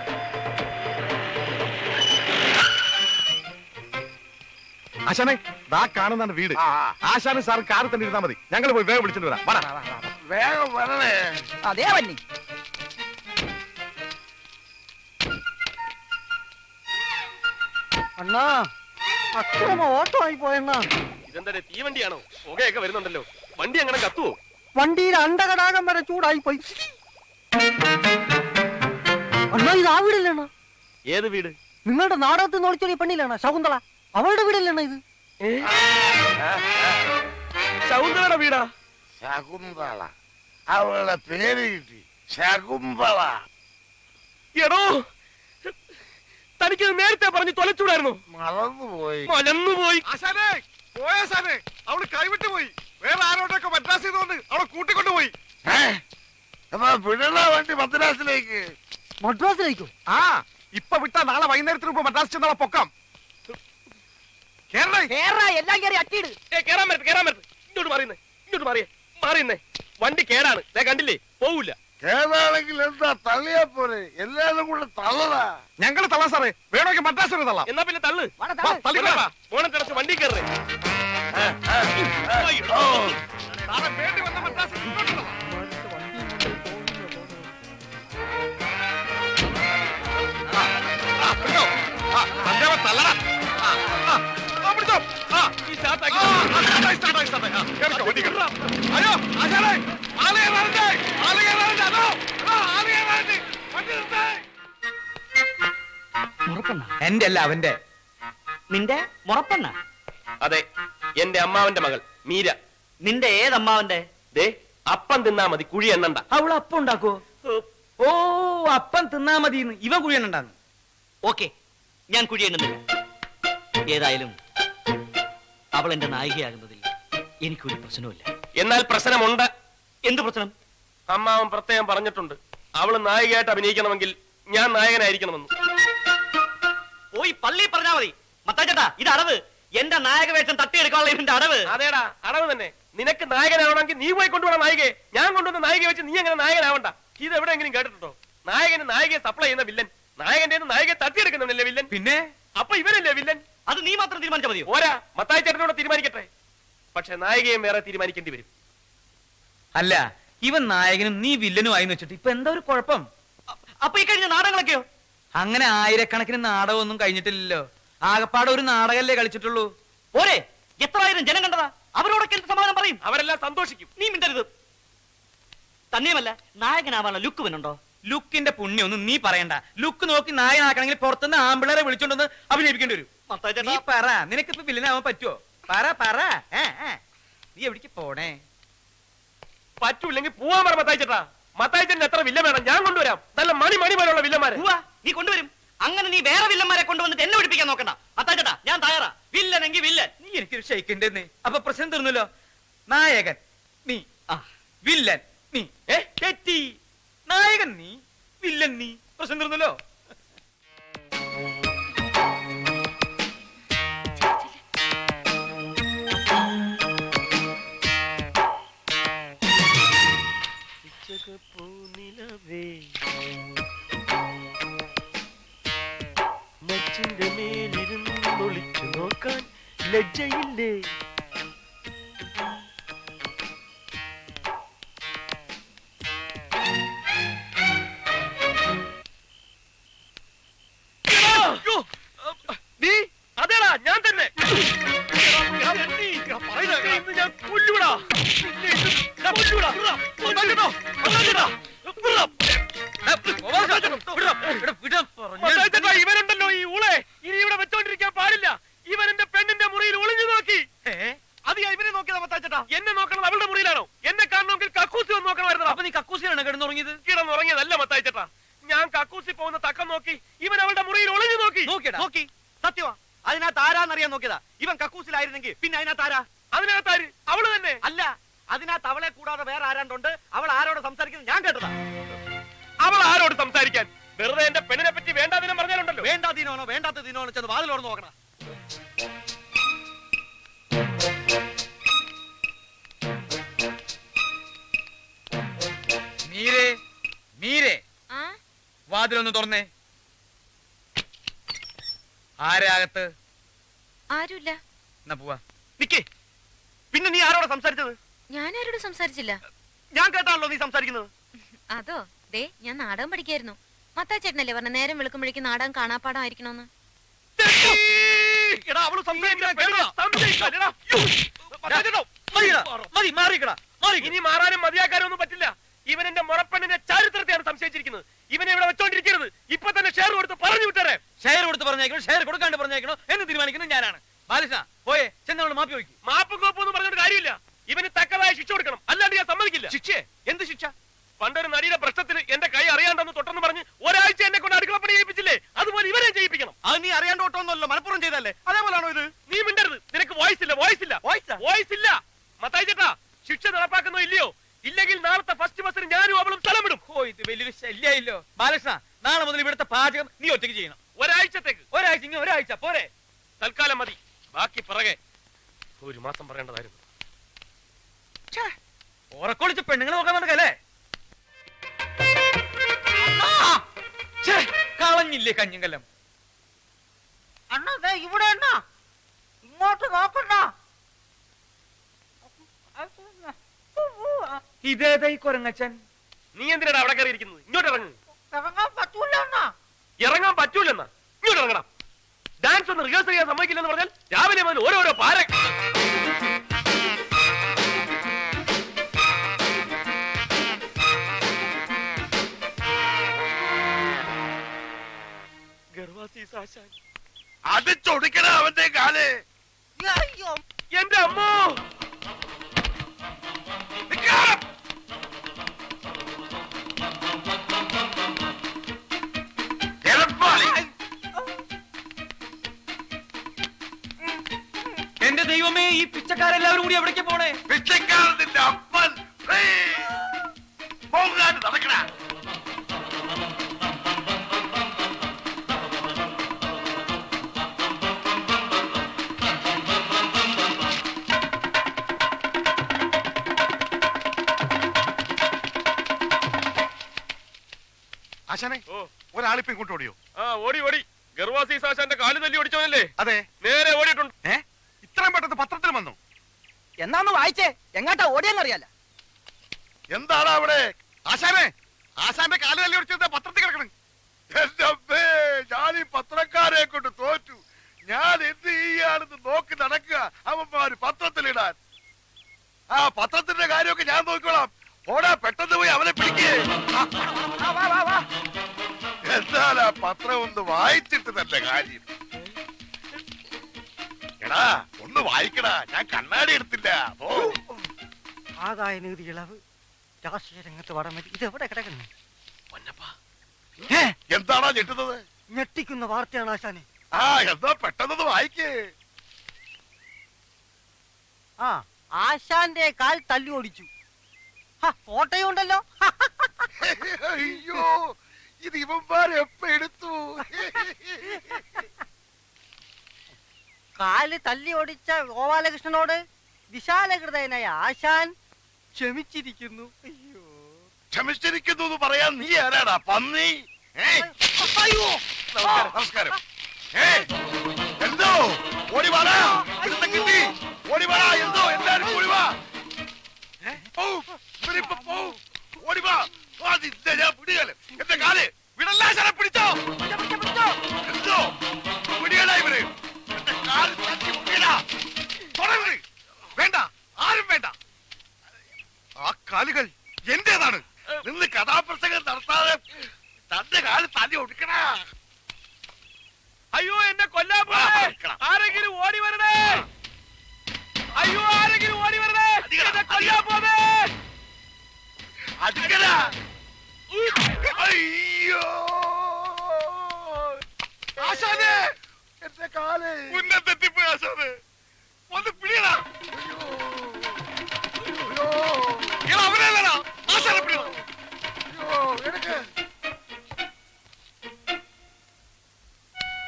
ആശാനെ, ദാ കാണുന്നതാണ് വീട്. ആശാനും സാറും കാറിൽ തന്നെ ഇരുന്നാ മതി. ഞങ്ങൾ പോയി വേഗം വിളിച്ചിട്ട് വരാം. വേഗം വരണേ. അതേ വന്നി. അണ്ണാ അക്രമ ഓട്ടോ ആയി പോയണ്ണാ. ഇതെന്താ തീവണ്ടിയാണോ? പുകയൊക്കെ വരുന്നുണ്ടല്ലോ. വണ്ടി അങ്ങനെ കത്തുവോ? വണ്ടിയിൽ അണ്ടകടാകം വരെ ചൂടായി പോയി. അണ്ണാ ഇത് ആ വീടല്ലേണ? ഏത് വീട്? നിങ്ങളുടെ നാടകത്തിൽ നോളിച്ചൊരു പെണ്ണില്ലേണ ശകുന്തള? അവളുടെ വീടല്ലേണ ഇത്? ശകുന്തളയുടെ വീടാ? ശകുന്തള. അവളുടെ പേര് കിട്ടി, ശകുന്തള. എടോ, തനിക്ക് നേരത്തെ പറഞ്ഞ് തൊലച്ചൂടായിരുന്നു. മലന്നുപോയി. ആശാനെ, പോയാശാനെ, അവള് കൈവിട്ടു പോയി. വേറെ ആരോടൊക്കെ മദ്രാസ് ചെയ്തോണ്ട് അവളെ കൂട്ടിക്കൊണ്ടുപോയി. വിടണ വണ്ടി മദ്രാസിലേക്ക്. മദ്രാസിലേക്കോ? ആ, ഇപ്പൊ വിട്ടാ നാളെ വൈകുന്നേരത്തിന് മുമ്പ് മദ്രാസ് ചെന്നാളെ പൊക്കാം. എല്ലാം കയറി അട്ടിയിട്. കേറാൻ പറ്റത്ത്. ഇങ്ങോട്ട് മാറിയുന്നേ. വണ്ടി കേടാണ്. കണ്ടില്ലേ? പോവില്ല. കേടാണെങ്കിൽ എന്താ തള്ളിയാ പോലെ? എല്ലാരും കൂടെ തള്ളടാ. ഞങ്ങള് തള്ളാം സാറേ. വേണമെങ്കിൽ മദ്രാസ് വരെ തള്ളാം. എന്നാ പിന്നെ തള്ളു. തള്ളിക്കോളാം. തിരച്ച് വണ്ടി കയറേ. നാളെ വേണ്ടി വന്ന മദ്രാസ് ഇങ്ങോട്ട് തള്ളാം. തള്ളടാ. പിടിച്ചോ. അയ്യോ ആശാനെ, ആളുകെ എന്റെ അല്ല അവന്റെ. നിന്റെ മുറപ്പെണ്ണ? അതെ, എന്റെ അമ്മാവന്റെ മകൾ മീര. നിന്റെ ഏതമ്മാവന്റെ? ദേ, അപ്പം തിന്നാ മതി, കുഴി എണ്ണണ്ട. അവള് അപ്പം ഉണ്ടാക്കോ? ഓ, അപ്പം തിന്നാ മതി. ഇവൻ കുഴിയണ്ടാന്ന്. ഓക്കെ, ഞാൻ കുഴി എണ്ണുന്നില്ല. ഏതായാലും അവൾ എന്റെ നായികയാകുന്നതിൽ എനിക്കൊരു പ്രശ്നവുമില്ല. എന്നാൽ പ്രശ്നമുണ്ട്. എന്ത് പ്രശ്നം? അമ്മാവൻ പ്രത്യേകം പറഞ്ഞിട്ടുണ്ട്, അവള് നായികയായിട്ട് അഭിനയിക്കണമെങ്കിൽ ഞാൻ നായകനായിരിക്കണമെന്ന്. പോയി പള്ളി പറഞ്ഞാ മതി. മത്താച്ചേട്ടാ, ഇത് അടവ്. എന്റെ നായക വേഷം തട്ടിയെടുക്കാനുള്ള ഇവന്റെ അടവ്. അതേടാ, അടവ് തന്നെ. നിനക്ക് നായകനാവണമെങ്കിൽ നീ പോയി കൊണ്ടുപോകണം നായികയെ. ഞാൻ കൊണ്ടുവന്ന നായികയെ വെച്ച് നീ അങ്ങനെ നായകനാവണ്ട. ഇത് എവിടെയെങ്കിലും കേട്ടിട്ടുണ്ടോ? നായകന് നായികയെ സപ്ലൈ ചെയ്യുന്ന വില്ലൻ, നായകന്റെ നായികയെ തട്ടിയെടുക്കുന്നവനല്ലേ വില്ലൻ? പിന്നെ അപ്പൊ ഇവനല്ലേ വില്ലൻ? അത് നീ മാത്രം തീരുമാനിച്ചാൽ മതിയോ? ഓരാ, മത്തായി ചേട്ടനോട് തീരുമാനിക്കട്ടെ. പക്ഷെ നായികയും വേറെ തീരുമാനിക്കേണ്ടി വരും. അല്ല, ഇവൻ നായകനും നീ വില്ലനും ആയി വെച്ചിട്ട് ഇപ്പൊ എന്താ ഒരു കുഴപ്പം? അപ്പൊ ഈ കഴിഞ്ഞ നാടകങ്ങളൊക്കെയോ? അങ്ങനെ ആയിരക്കണക്കിന് നാടകമൊന്നും കഴിഞ്ഞിട്ടില്ലല്ലോ. ആകപ്പാടെ ഒരു നാടകല്ലേ കളിച്ചിട്ടുള്ളൂ. പോരെ, എത്രായിരം ജനം കണ്ടതാ. അവരോടൊക്കെ എന്ത് സമാധാനം പറയും? അവരെല്ലാം സന്തോഷിക്കും. നീ മിണ്ടരുത്. തന്നെയുമല്ല, നായകനാവാനുള്ള ലുക്ക് വന്നുണ്ടോ? ലുക്കിന്റെ പുണ്യൊന്നും നീ പറയണ്ട. ലുക്ക് നോക്കി നായകനാക്കണമെങ്കിൽ പുറത്തുനിന്ന് ആമ്പിളരെ വിളിച്ചോണ്ടെന്ന് അഭിനയിപ്പിക്കേണ്ടി വരും. നീ പറ, നിനക്കിപ്പോ വില്ലനാവാൻ പറ്റുമോ? പറ. നീ എവിടേക്ക് പോണേ? പറ്റൂല്ലെങ്കിൽ പോവാൻ പറ മത്തായി ചേട്ടാ. മത്തായി ചേട്ടൻ എത്ര വില്ലൻ വേണം? ഞാൻ കൊണ്ടുവരാം. നല്ല മണി പോലുള്ള വില്ലന്മാരെ. നീ കൊണ്ടുവരും. അങ്ങനെ നീ വേറെ വില്ലന്മാരെ കൊണ്ടുവന്നിട്ട് എന്നെ പിടിപ്പിക്കാൻ നോക്കണ്ട. മത്താച്ചേട്ടാ, ഞാൻ തയ്യാറാ. വില്ലനെങ്കിൽ വില്ലൻ. നീ എനിക്കൊരു ഷെയ്ക്കിന്റെ. അപ്പൊ പ്രശ്നം തീർന്നല്ലോ. നായകൻ നീ, വില്ലൻ നീ. തെറ്റി. നായകൻ നീ, വില്ലൻ നീ. പ്രശ്നം തീർന്നല്ലോ. മച്ചിന്റെ മേലിരുന്ന് ഒളിച്ചു നോക്കാൻ ലജ്ജയില്ലേ? നീ അതേടാ, ഞാൻ തന്നെ. ഞാൻ കൊല്ലൂടാ. ഇവനുണ്ടല്ലോ ഈ ഊളെ, ഇനി ഇവിടെ വെച്ചോണ്ടിരിക്കാൻ പാടില്ല. ഇവൻ എന്റെ പെണ്ണിന്റെ മുറിയിൽ ഒളിഞ്ഞു നോക്കി. അത് ഇവനെ നോക്കിയതാ മത്താച്ചേട്ടാ. എന്നെ നോക്കണത് അവളുടെ മുറിയിലാണോ? എന്നെ കാണണമെങ്കിൽ കക്കൂസി വന്ന് നോക്കണമായിരുന്നു. അപ്പൊ നീ കക്കൂസിലാണ് കിടന്നുറങ്ങിയത്? കിടന്നുറങ്ങിയതല്ല മത്താച്ചേട്ടാ. ഞാൻ കക്കൂസി പോകുന്ന തക്കം നോക്കി ഇവൻ അവളുടെ മുറിയിൽ ഒളിഞ്ഞു നോക്കി. നോക്കി സത്യമാ. അതിനകത്ത് ആരാന്നറിയാൻ നോക്കിയതാ. ഇവൻ കക്കൂസിലായിരുന്നെങ്കിൽ പിന്നെ അതിനകത്ത് ആരാ? അതിനകത്ത് ആര്? അവള് തന്നെ. അല്ല, അതിനകത്ത് അവളെ കൂടാതെ വേറെ ആരാണ്ടുണ്ട്. അവൾ ആരോട് സംസാരിക്കുന്നത് ഞാൻ കേട്ടതാ. അവൾ ആരോട് സംസാരിക്കാൻ? വെറുതെ എന്റെ പെണ്ണിനെ പറ്റി വേണ്ടാതിനം പറഞ്ഞാലുണ്ടല്ലോ. വേണ്ടാതീനോനോ വേണ്ടാത്ത ദിനോനോ ചെന്ന് വാതിലോട് നോക്കണം. മീരേ, വാതിലൊന്ന് തുറന്നേ. ആരാകത്ത്? ആരുമില്ല. എന്നാ പോവാ. നിക്കേ, പിന്നെ നീ ആരോട് സംസാരിച്ചത്? ഞാൻ ആരോട് സംസാരിച്ചില്ല. ഞാൻ കേട്ടാണല്ലോ നീ സംസാരിക്കുന്നത്. അതോ, ദേ ഞാൻ നാടകം പഠിക്കായിരുന്നു. മത്താച്ചേട്ടനല്ലേ പറഞ്ഞ നേരം വെളുക്കുമ്പോഴേക്കും നാടകം കാണാപ്പാടമായിരിക്കണോന്ന്. ഇനി മാറാനും മതിയാക്കാനും ഒന്നും പറ്റില്ല. ഇവൻ എന്റെ മുറപ്പെണ്ണിന്റെ ചരിത്രത്തെയാണ് സംശയിച്ചിരിക്കുന്നത്. ഇവനെ ഇവിടെ വെച്ചോണ്ടിരിക്കരുത്. ഇപ്പൊ തന്നെ ഷെയർ കൊടുത്ത് പറഞ്ഞു വിട്ടേ. ഷെയർ കൊടുത്ത് പറഞ്ഞേക്കണോ ഷെയർ കൊടുക്കാണ്ട് പറഞ്ഞേക്കണോ എന്ന് തീരുമാനിക്കുന്നത് ഞാനാണ്. ബാലകൃഷ്ണ പോയെ ചെന്നോട് മാപ്പി വയ്ക്കും. മാപ്പും കോപ്പൊന്നും പറഞ്ഞിട്ട് കാര്യമില്ല. ഇവന് തക്കതായ ശിക്ഷ കൊടുക്കണം, അല്ലാണ്ട് ഞാൻ സമ്മതിക്കില്ല. ശിക്ഷ? എന്ത് ശിക്ഷ? പണ്ടൊരു നടിയുടെ പ്രശ്നത്തിന് എന്റെ കൈ അറിയാണ്ടെന്ന് തൊട്ടെന്ന് പറഞ്ഞ് ഒരാഴ്ച എന്നെ കൊണ്ട് അടുക്കളപ്പണി ചെയ്യിപ്പിച്ചില്ലേ? അതുപോലെ ഇവരെ ചെയ്യിപ്പിക്കണം. അത് നീ അറിയാണ്ട് ഓട്ടോന്നല്ലോ, മലപ്പുറം ചെയ്തല്ലേ? അതേപോലാണോ ഇത്? നീ മിണ്ടരുത്. നിനക്ക് വോയിസ് ഇല്ല. മത്തായി ചേട്ടാ, ശിക്ഷ നടപ്പാക്കുന്നോ ഇല്ലയോ? ഇല്ലെങ്കിൽ നാളത്തെ ഫസ്റ്റ് ബസ്സിന് ഞാനും അവളും സ്ഥലം വിടും. ഓ, ഇത് വലിയൊരു ശല്യായില്ലോ. ബാലകൃഷ്ണ, നാളെ മുതൽ ഇവിടുത്തെ പാചകം നീ ഒറ്റയ്ക്ക് ചെയ്യണം. ഒരാഴ്ചത്തേക്ക്. ഒരാഴ്ച പോരെ? തൽക്കാലം മതി. ബാക്കി പിറകെ ഒരു മാസം പറയേണ്ടതായിരുന്നു. ഉറക്കൊളിച്ച് പെണ്ണുങ്ങളെ നോക്കാൻ നടക്കല്ലേ? കളഞ്ഞില്ലേ കഞ്ഞിങ്കലം? അണ്ണാ ഇവിടെ അണ്ണാ, ഇങ്ങോട്ട് നോക്കണ്ട. ഇതേതായി കൊരങ്ങച്ചൻ? നീ എന്തിനാണ് അവിടെ കയറിയിരിക്കുന്നത്? ഇങ്ങോട്ട് ഇറങ്ങും. ഇറങ്ങാൻ പറ്റൂല അണ്ണാ. ഇറങ്ങാൻ പറ്റൂലെന്നാ? ഇങ്ങോട്ട് ഇറങ്ങണം. ഡാൻസ് ഒന്ന് റിഹേഴ്സൽ ചെയ്യാൻ സമ്മതിക്കില്ലെന്ന് പറഞ്ഞാൽ രാവിലെ മുതൽ ഓരോരോ പാര. അയ്യോ എന്റെ അമ്മോ എന്റെ ദൈവമേ, ഈ പിച്ചക്കാരെല്ലാവരും കൂടി എവിടേക്ക് പോണേ? പിച്ചക്കാരന്റെ അപ്പൻ പോകാൻ നടക്കണ. ആശാനെ ഒരാളിപ്പോ ഇങ്ങോട്ട് ഓടിയോ? ആ ഓടി ഓടി ഗർവാസി സാശാന്റെ കാല് തല്ലി ഓടിച്ചോനല്ലേ? അതെ. നേരെ ഓടിയിട്ടുണ്ട്. ഇത്രയും പെട്ടെന്ന് പത്രത്തിൽ വന്നു? എന്നാന്ന് വായിച്ചേ, എങ്ങാട്ടാ ഓടിയെന്നറിയാല. എന്താണ് അവിടെ? ആശാനെ, ആശാന്റെ കാല് തല്ലി ഓടിച്ചത് പത്രത്തിൽ കിടക്കണം. എന്റെ അമ്മേ, ഞാൻ ഈ പത്രക്കാരെ കൊണ്ട് തോറ്റു. ഞാൻ എന്ത് ചെയ്യാണെന്ന് നോക്കി നടക്കുക, അവന്മാര് പത്രത്തിലിടാൻ. ആ പത്രത്തിന്റെ കാര്യമൊക്കെ ഞാൻ നോക്കിക്കോളാം. ഓടാ, പെട്ടെന്ന് പോയി അവനെ പിടിക്കേ. എന്നാൽ ആ പത്രം ഒന്ന് വായിച്ചിട്ട് തന്നെ കാര്യം. എടാ ഒന്ന് വായിക്കടാ, ഞാൻ കണ്ണാടി എടുത്തില്ല. ആദായ നികുതി ഇളവ്, രാഷ്ട്രീയ രംഗത്ത് വടമതി, ഇതെവിടെ കിടക്കുന്നു? എന്താണോ ഞെട്ടുന്നത്? ഞെട്ടിക്കുന്ന വാർത്തയാണ് ആശാനെ. ആ എന്താ പെട്ടെന്ന് വായിക്കേ. ആ, ആശാന്റെ കാൽ തല്ലി ഓടിച്ചു. ഫോട്ടോയും ഉണ്ടല്ലോ. അയ്യോ, ഇത് ഇവന്മാർ എപ്പ എടുത്തു? കാല് തല്ലി ഓടിച്ച ഗോപാലകൃഷ്ണനോട് വിശാലഹൃദയനായ ആശാൻ ക്ഷമിച്ചിരിക്കുന്നു. അയ്യോ, ക്ഷമിച്ചിരിക്കുന്നു എന്ന് പറയാൻ നീ ആരാടാ, പന്നി? അയ്യോ, നമസ്കാരം. എന്തോ ഓടിവാടാ, കിട്ടി ഓടിവാടാ. എന്തോ എല്ലാരും ഓടിവാ, ഓടിവാ. ഞാൻ പിടിയാല് എന്റെ കാല് വിടല്ലാ. ശരം പിടിച്ചോ, എന്തോ പിടിയടാ ഇവര്. എന്റെ കാല് തട്ടി മുട്ടിയടാ. തുടങ്ങി. വേണ്ട, ആരും വേണ്ട. ആ കാലുകൾ എന്റേതാണ്. നിന്ന് കഥാപ്രസംഗം നടത്താതെ തന്റെ കാല് തല്ലി ഒടുക്കണ. അയ്യോ എന്നെ കൊല്ലാൻ പോണേ. ആരെങ്കിലും ഓടി വരണേ. അയ്യോ ആരെങ്കിലും ഓടി വരണേ. എന്നെ കൊല്ലാൻ പോണേ. അടുക്കല. അയ്യോ ആശാനെ, എന്റെ കാല് ഉന്നതെത്തിപ്പോയി. ആശാനെ ഒന്ന് പിടിയടാ. അവനല്ലടാ, ആശാനെ പിടിയടാ. അയ്യോ എടുക്ക്.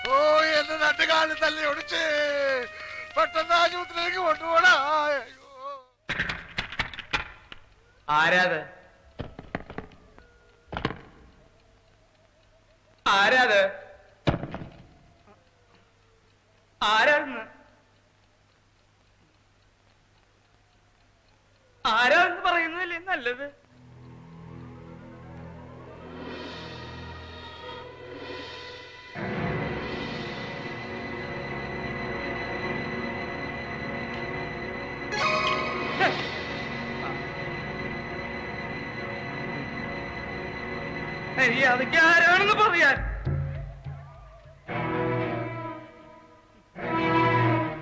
ഓ എന്റെ രണ്ട് കാല് തല്ലി ഒടിച്ച് പെട്ടെന്ന് ആശുപത്രിയിലേക്ക് കൊണ്ടുപോടാ. ആരാത്? ആരാത്? ആരാന്ന്? ആരാന്ന് പറയുന്നതല്ലേ നല്ലത്? അതൊക്കെ ആരാണെന്ന് പറയാൻ.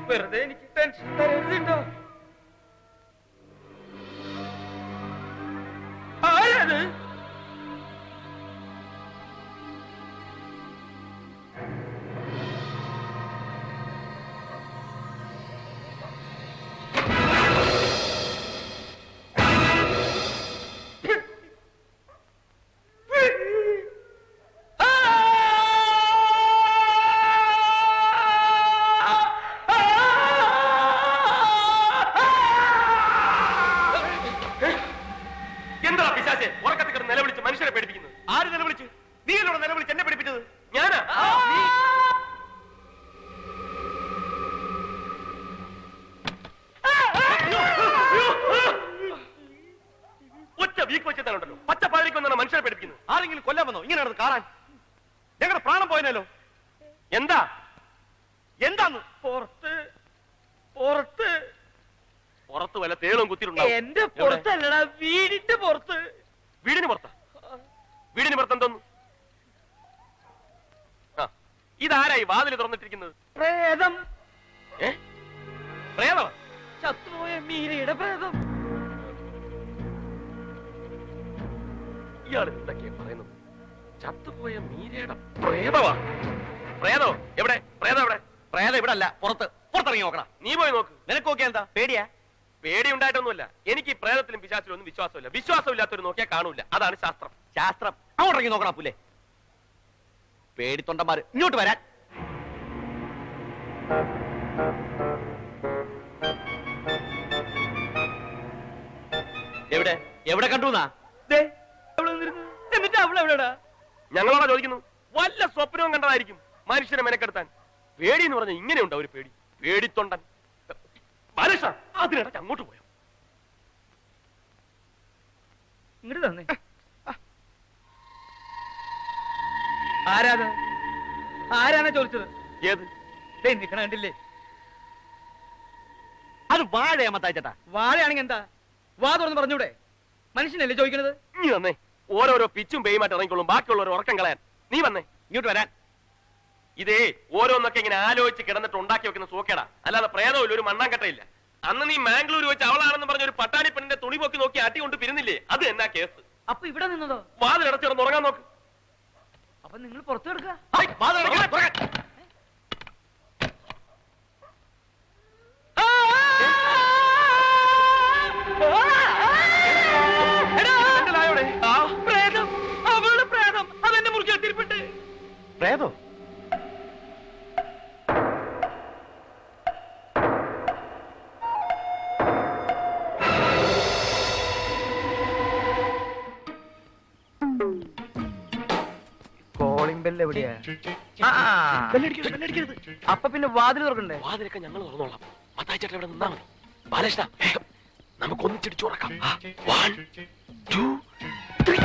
വെറുതെ എനിക്ക് ടെൻഷൻ തരരുതോ. ആരാത്? ആരെങ്കിലും കൊല്ലാൻ വന്നോ? ഇങ്ങനെ കാണാൻ ഞങ്ങളുടെ പ്രാണം പോയനല്ലോ. എന്താ എന്താന്ന്? പുറത്ത് പുറത്ത് പുറത്ത് വല്ല തേളും കുത്തിയിട്ടുണ്ടാവും. എന്റെ പുറത്തല്ലടാ, വീടിന്റെ പുറത്ത്. വീടിന് പുറത്താ? വീടിന് പുറത്ത് എന്തോന്നു? ഇതാരായി വാതില് തുറന്നിട്ടിരിക്കുന്നത്? പ്രേതം. പ്രേതം ഇയാൾ എന്തൊക്കെയാ പറയുന്നത്? ചത്തുപോയ മീരയുടെ പ്രേതമാ. പ്രേതോ എവിടെ? പ്രേതം എവിടെ? പ്രേതം ഇവിടെ അല്ല, പുറത്തിറങ്ങി നോക്കണം. നീ പോയി നോക്ക്. നിനക്ക് നോക്കിയാ എന്താ പേടിയാ? പേടി ഉണ്ടായിട്ടൊന്നുമില്ല. എനിക്ക് ഈ പ്രേതത്തിലും പിശാച്ചിലും ഒന്നും വിശ്വാസമില്ല. വിശ്വാസമില്ലാത്തൊരു നോക്കിയാൽ കാണൂല. അതാണ് ശാസ്ത്രം. ശാസ്ത്രം അങ്ങോട്ട് ഇറങ്ങി നോക്കണം. പുല്ലേ പേടിത്തൊണ്ടന്മാര് ഇങ്ങോട്ട് വരാൻ. എവിടെ എവിടെ കണ്ടു? എന്നിട്ട് അവളെവിടെടാ? ഞങ്ങളോടാ ചോദിക്കുന്നു. വല്ല സ്വപ്നവും കണ്ടതായിരിക്കും മനുഷ്യനെ മെനക്കെടുത്താൻ. പേടി എന്ന് പറഞ്ഞാൽ ഇങ്ങനെയുണ്ടോ ഒരു പേടി? പേടിത്തൊണ്ടൻ. ബാലകൃഷ്ണ, അതിനിടയ്ക്ക് അങ്ങോട്ട് പോയോ? ഇങ്ങോട്ട് തന്നെ. ആരാണ് ചോദിച്ചത്? ഏത്? നിക്കണ കണ്ടില്ലേ? അത് വാഴയാ മത്തായിച്ചേട്ടാ. വാഴയാണെങ്കിൽ എന്താ? വാ തുറന്ന് പറഞ്ഞൂടെ? മനുഷ്യനല്ലേ ചോദിക്കണത്? നീ വന്നേ. ഓരോരോ പിച്ചും പേയുമായിട്ട് ഇറങ്ങിക്കോളും ബാക്കിയുള്ളവർ ഉറക്കം കളയാൻ. നീ വന്നേ. ഇങ്ങോട്ട് വരാൻ. ഇതേ ഓരോന്നൊക്കെ ഇങ്ങനെ ആലോചിച്ച് കിടന്നിട്ട് ഉണ്ടാക്കി വെക്കുന്ന സൂക്കേടാ. അല്ലാതെ പ്രേതമില്ല, ഒരു മണ്ണാങ്കട്ടയില്ല. അന്ന് നീ മാംഗ്ലൂർ വെച്ച് അവളാണെന്ന് പറഞ്ഞ ഒരു പട്ടാണി പെണ്ണിന്റെ തുണി പൊക്കി നോക്കി അട്ടി കൊണ്ട് പിരിന്നില്ലേ? അത് എന്നാ കേസ്? അപ്പൊ ഇവിടെ നിന്നതോ? വാതിലടച്ചിടന്ന് ഉറങ്ങാൻ നോക്ക്. അപ്പൊ നിങ്ങൾ പുറത്തു കിടക്കുക. പ്രേതോ? കോളിംഗ് ബെല്ല് എവിടെയാ? അപ്പൊ പിന്നെ വാതിൽ തുറക്കണ്ടേ? വാതിലൊക്കെ ഞങ്ങൾ തുറന്നോളാം. മത്തായിച്ചേട്ടൻ ഇവിടെ നിന്നാ മതി. ബാലകൃഷ്ണ, നമുക്ക് ഒന്നിച്ചിടിച്ചു ഉറക്കാം. 1 2 3.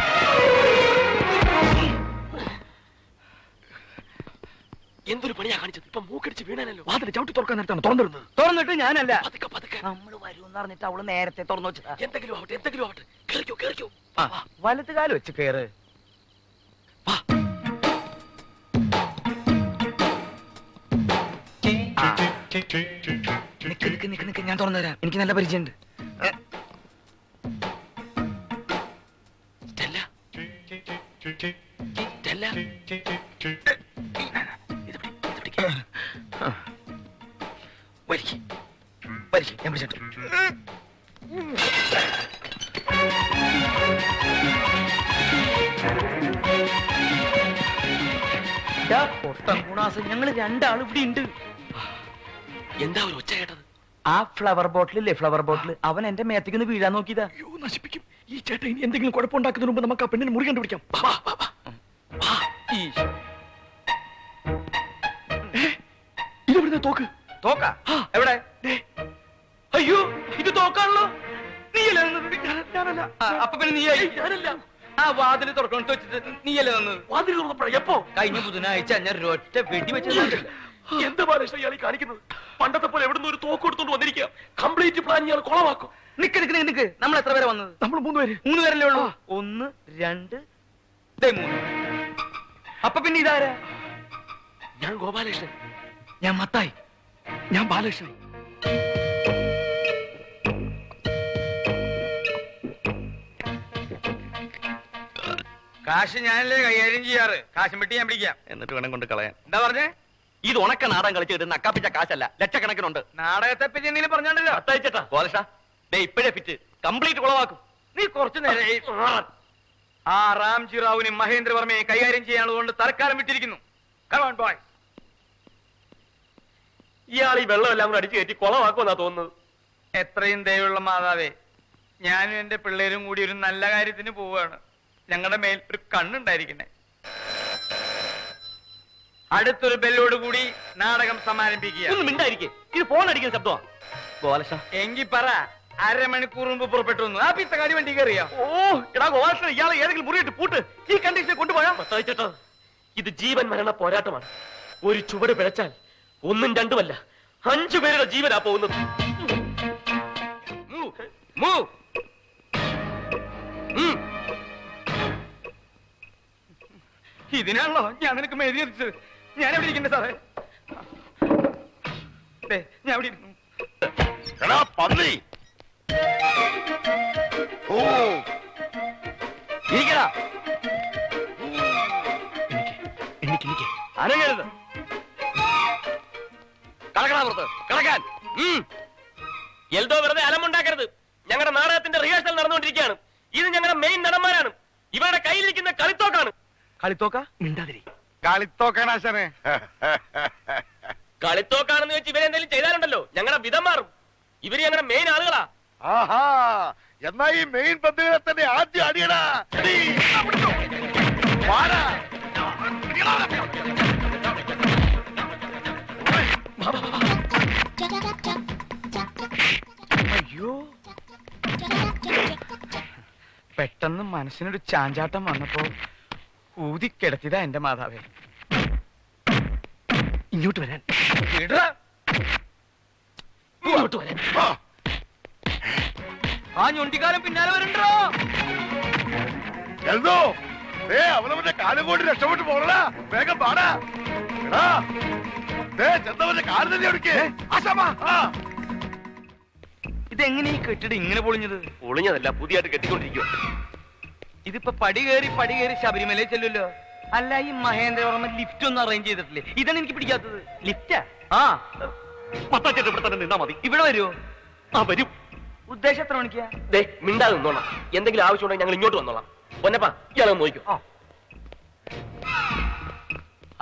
എന്തൊരു പണിയാ കാണിച്ചത്? ഇപ്പൊ മൂക്കടിച്ച് വീണാനല്ലോ. വാതിൽ ചവിട്ടി തുറക്കാൻ നേരത്താണ് തുറന്നിരുന്നത്. തുറന്നിട്ട് ഞാനല്ല. പതുക്കെ പതുക്കെ. നമ്മള് വരൂന്ന് പറഞ്ഞിട്ട് അവള് നേരത്തെ തുറന്നു വെച്ചതാ. എന്തെങ്കിലും ആവട്ടെ, എന്തെങ്കിലും ആവട്ടെ. കേറിക്കോ കേറിക്കോ. വലത്ത് കാല് വെച്ച് കയറ്. നിക്ക് ഞാൻ തുറന്നു തരാം. എനിക്ക് നല്ല പരിചയമുണ്ട്. ഞാൻ പിടിച്ചിട്ടു. ഞങ്ങള് രണ്ടാളും ഇവിടെ ഉണ്ട്. എന്താ ഒരു ഒച്ച കേട്ടത്? ആ ഫ്ലവർ ബോട്ടിലില്ലേ, ഫ്ലവർ ബോട്ടിൽ, അവൻ എന്റെ മേത്തേക്ക് വീഴാൻ നോക്കിയതാ. നശിപ്പിക്കും ഈ ചേട്ടൻ. ഇനി എന്തെങ്കിലും കുഴപ്പമുണ്ടാക്കുന്നതിന് മുമ്പ് നമുക്ക് ആ പെണ്ണിനെ മുറി കണ്ടുപിടിക്കാം. ഇതെവിടുന്ന തോക്ക്? തോക്ക എവിടെ? അയ്യോ, ഇത് തോക്കാണല്ലോ. നീയല്ലേ? ഞാനല്ല. അപ്പൊ പിന്നെ നീയായി. ഞാനല്ല. ആ വാതില് തുറക്കണത്ത് വെച്ചിട്ട് നീയല്ലേ തന്നത്? വാതിൽ തുറന്നപ്പോഴാ? എപ്പോ? കഴിഞ്ഞ ബുധനാഴ്ച ഞാൻ ഒരൊറ്റ വെടി വെച്ചില്ല. എന്താ ബാലകൃഷ്ണ ഇയാളീ കാണിക്കുന്നത്? പണ്ടത്തെ പോലെ എവിടുന്ന് ഒരു തോക്ക് എടുത്തോണ്ട് വന്നിരിക്കുക. കംപ്ലീറ്റ് പ്ലാൻ ഇയാൾ കുളമാക്കും. നിക്ക്. നമ്മൾ എത്ര പേരെ വന്നത്? നമ്മൾ 3 പേര്. 3 പേരല്ലേ ഉള്ളൂ. 1 2 3. അപ്പൊ പിന്നെ ഇതാരാ? ഞാൻ ഗോപാലകൃഷ്ണൻ. ഞാൻ മത്തായി. ഞാൻ ബാലകൃഷ്ണൻ. കാശ് ഞാനല്ലേ കൈകാര്യം ചെയ്യാറ്. കാശും വെട്ടി ഞാൻ പിടിക്കാം. എന്നിട്ട് വേണം കൊണ്ട് കളയാൻ. എന്താ പറഞ്ഞേ? ഇത് ഉണക്ക നാടകം കളിച്ച് കിട്ടുന്ന അക്കാപ്പിച്ച കാശല്ല, ലക്ഷക്കണക്കിനുണ്ട്. നാടകത്തെ പറ്റി എന്തെങ്കിലും പറഞ്ഞാണ്ടല്ലോ. മത്തായിച്ചേട്ടാ, ഗോപാലകൃഷ്ണ, ദേ ഇപ്പോഴേ ഫിറ്റ് കംപ്ലീറ്റ് കുളവാക്കും. നീ കുറച്ചു നേരം ആ റാംജി റാവുനും മഹേന്ദ്രവർമ്മയെ കൈകാര്യം ചെയ്യാനുള്ളതുകൊണ്ട് തൽക്കാലം വിട്ടിരിക്കുന്നു. Come on, boys. ഇയാൾ ഈ വെള്ളമെല്ലാം കൂടെ അടിച്ചു കയറ്റി കുളമാക്കുമെന്നാ തോന്നുന്നത്. എത്രയും ദയവുള്ള മാതാവേ, ഞാനും എന്റെ പിള്ളേരും കൂടി ഒരു നല്ല കാര്യത്തിന് പോവുകയാണ്. ഞങ്ങളുടെ മേൽ ഒരു കണ്ണുണ്ടായിരിക്കണേ. അടുത്തൊരു ബെല്ലോട് കൂടി നാടകം സമാരംഭിക്കുക. ഒന്നും മിണ്ടായിരിക്കേ, ഇത് ഫോൺ അടിക്കുന്ന ശബ്ദമാണ്. ഗോപാലകൃഷ്ണ, എങ്കി പറ, അരമണിക്കൂർ മുമ്പ് പുറപ്പെട്ടു വന്നു. ആ പിത്തക്കാടി വണ്ടി കയറിയോ? ഓ എടാ ഗോപാലകൃഷ്ണ, ഇയാളെ ഏതെങ്കിലും മുറിയിട്ട് പൂട്ട്. ഈ കണ്ടീഷനെ കൊണ്ടുപോയാ. മത്തായിച്ചേട്ടാ, ഇത് ജീവൻ മരണ പോരാട്ടമാണ്. ഒരു ചുവട് പിഴച്ചാൽ 1 2 5 പേരുടെ ജീവനാ പോകുന്നത്. ഇതിനാണല്ലോ ഞാൻ നിനക്ക് മെഴുതി എത്തിച്ചത്. ഞാൻ എവിടെ ഇരിക്കണ്ടേ സാറേ? ഞാൻ എവിടെ ഇരുന്നു? പന്നി. ഓ ഇരിക്കടാ. അനങ്ങരുത്. കളക്കടാ പുറത്ത്, കളക്കാൻ. എൽദോ വെറുതെ അലമുണ്ടാക്കരുത്. ഞങ്ങളുടെ നാടകത്തിന്റെ റിഹേഴ്സൽ നടന്നുകൊണ്ടിരിക്കുകയാണ്. ഇത് ഞങ്ങളുടെ മെയിൻ നടന്മാരാണ്. ഇവരുടെ കയ്യിലിരിക്കുന്ന കളിത്തോക്കാണ്. കളിത്തോക്ക മിണ്ടാതിരി. കളിത്തോക്കാണ് ആശാനെ. കളിത്തോക്കാണെന്ന് വെച്ച് ഇവരെന്തെങ്കിലും ചെയ്താലുണ്ടല്ലോ ഞങ്ങളുടെ വിധം മാറും. ഇവര് ഞങ്ങളുടെ മെയിൻ ആളുകളാ. ആഹാ, എന്നാ ഈ മെയിൻ ബന്ധുക്കളെ തന്നെ ആദ്യം അടിയടാ. അടി. വാടാ. അയ്യോ, പെട്ടെന്ന് മനസ്സിനൊരു ചാഞ്ചാട്ടം വന്നപ്പോ ഊതിക്കിടത്തിയതാ എന്റെ മാതാവേ. ഇങ്ങോട്ട് വരാൻ. ഇങ്ങോട്ട് വരാൻ. ആ ഞൊണ്ടിക്കാലം പിന്നാലെ വരണ്ടോ? എന്തോ അവനവന്റെ കാലം കൊണ്ട് രക്ഷപ്പെട്ടു പോകണ. വേഗം പാടാ. ചെന്നവന്റെ കാല് തന്നെ എടുക്കേ. ഇതെങ്ങനെ ഈ കെട്ടിടം ഇങ്ങനെ പൊളിഞ്ഞത്? ഒളിഞ്ഞതല്ല, പുതിയതായിട്ട് കെട്ടിക്കൊണ്ടിരിക്കുക. ഇതിപ്പോ പടി കയറി ശബരിമലയിൽ ചെല്ലുമല്ലോ. അല്ല, ഈ മഹേന്ദ്രവർമ്മ ലിഫ്റ്റ് ഒന്നും അറേഞ്ച് ചെയ്തിട്ടില്ലേ? ഇതാണ് എനിക്ക് പിടിക്കാത്തത്. ലിഫ്റ്റാ? ആ, മത്താച്ചേട്ടൻ ഇവിടെ തന്നെ നിന്നാ മതി. ഇവിടെ വരുമോ? ആ വരും. ഉദ്ദേശം എത്ര മണിക്കാ? മിണ്ടാതെ നിന്നോളാം. എന്തെങ്കിലും ആവശ്യമുണ്ടെങ്കിൽ ഞങ്ങൾ ഇങ്ങോട്ട് വന്നോളാം. പൊന്നപ്പാ, ഇയാളെ നോക്കൂ.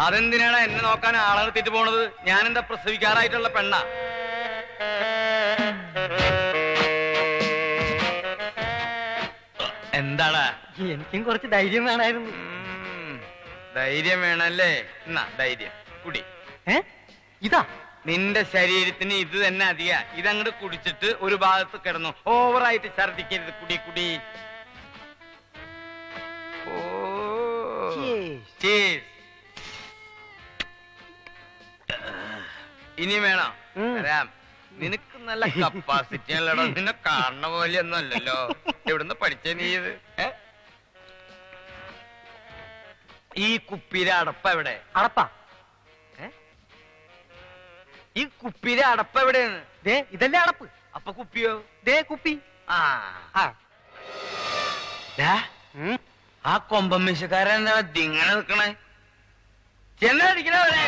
അതെന്തിനാണ് എന്നെ നോക്കാൻ ആളെ നിർത്തിട്ട് പോണത്? ഞാനെന്താ പ്രസവിക്കാറായിട്ടുള്ള പെണ്ണ? എന്താടാ? എനിക്കും കുറച്ച് ധൈര്യം വേണമായിരുന്നു. ധൈര്യം വേണല്ലേ? എന്നാ ധൈര്യം കുടി. ഇതാ നിന്റെ ശരീരത്തിന് ഇത് തന്നെ അധിക. ഇതങ്ങോട്ട് കുടിച്ചിട്ട് ഒരു ഭാഗത്ത് കിടന്നു. ഓവറായിട്ട് ഛർദിക്കരുത്. കുടി കുടി. ഇനി വേണം വരാം. നിനക്ക് നല്ല കപ്പാസിറ്റി അല്ലടോ. നിന്നെ കാണുന്ന പോലെയൊന്നും അല്ലല്ലോ. എവിടുന്ന് പഠിച്ച നീ ഇത്? ഈ കുപ്പിയിലെ അടപ്പ എവിടെ? അടപ്പാ? ഈ കുപ്പിയിലെ അടപ്പ എവിടെയാണ്? ദേ ഇതല്ലേ അടപ്പ്. അപ്പൊ കുപ്പിയോ? ദേ കുപ്പി. ആ കൊമ്പമ്മീശക്കാരൻ എന്താ ദിങ്ങനെ നിൽക്കണേ? ചെന്നടിക്കണവരെ.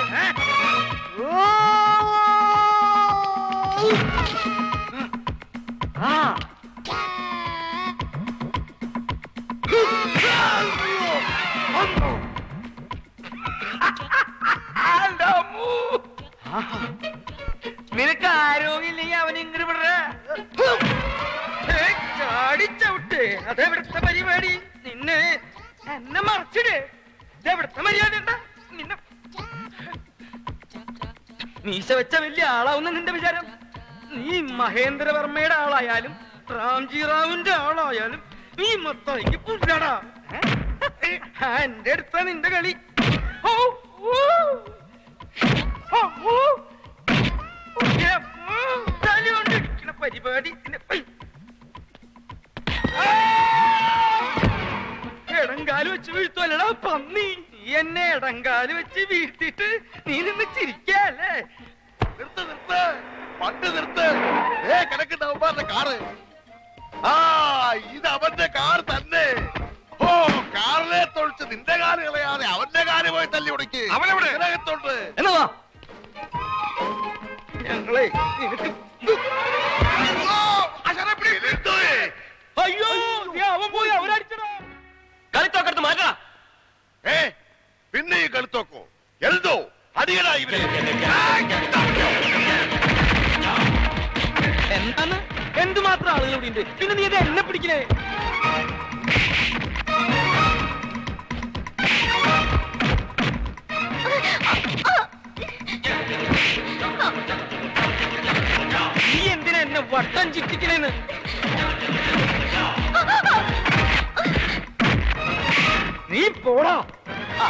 നിനക്ക് ആരോഗ്യമില്ലെങ്കിൽ അവൻ ഇങ്ങോട്ട് വിടറ. ചാടിച്ചവിട്ട്. അതെവിടുത്തെ പരിപാടി? നിന്നെ എന്നെ മറച്ചിട്. ഇതെവിടുത്തെ മര്യാദ? നിന്നെ മീശ വെച്ച വലിയ ആളാവുന്ന നിന്റെ വിചാരം? നീ മഹേന്ദ്രവർമ്മയുടെ ആളായാലും റാംജി റാവുന്റെ ആളായാലും നീ മൊത്തം പുല്ലടാ. എന്റെ അടുത്ത നിന്റെ കളി. തലകൊണ്ടിരിക്കണ പരിപാടി. ഇടങ്കാല് വെച്ച് വീഴ്ത്തുവല്ലടാ പന്നി. നീ എന്നെ ഇടങ്കാല് വെച്ച് വീഴ്ത്തിട്ട് നീ നിന്ന് ചിരിക്കല്ലേ? നിർത്ത് നിർത്ത്, പണ്ട് നിർത്ത്. കിടക്കുന്ന അവന്മാരുടെ കാറ്. ഇത് അവന്റെ കാർ തന്നെ. ഓ, കാറിലെ തൊഴിച്ച് നിന്റെ കാറ് കളയാതെ അവന്റെ കാറ് പോയി തല്ലി ഉടക്കി. അവനെവിടെ? ഇതിനകത്തോട്ട് എന്നതാ ഞങ്ങളെ നിനക്ക്. അയ്യോ, അവൻ പോയി. അവരടിച്ചടാ. കളിത്തോക്കെടുത്ത് മാറ്റടാ. പിന്നെ ഈ കളിത്തോക്കോ? എന്തോ അടിയടാ ഇവരെ. എന്താണ്? എന്തുമാത്രം ആളുകൾ ഇവിടെ ഉണ്ട്. പിന്നെ നീ ഇത് എന്നെ പിടിക്കണേ? നീ എന്തിനാ എന്നെ വട്ടം ചുറ്റിക്കണേന്ന്? നീ പോടാ.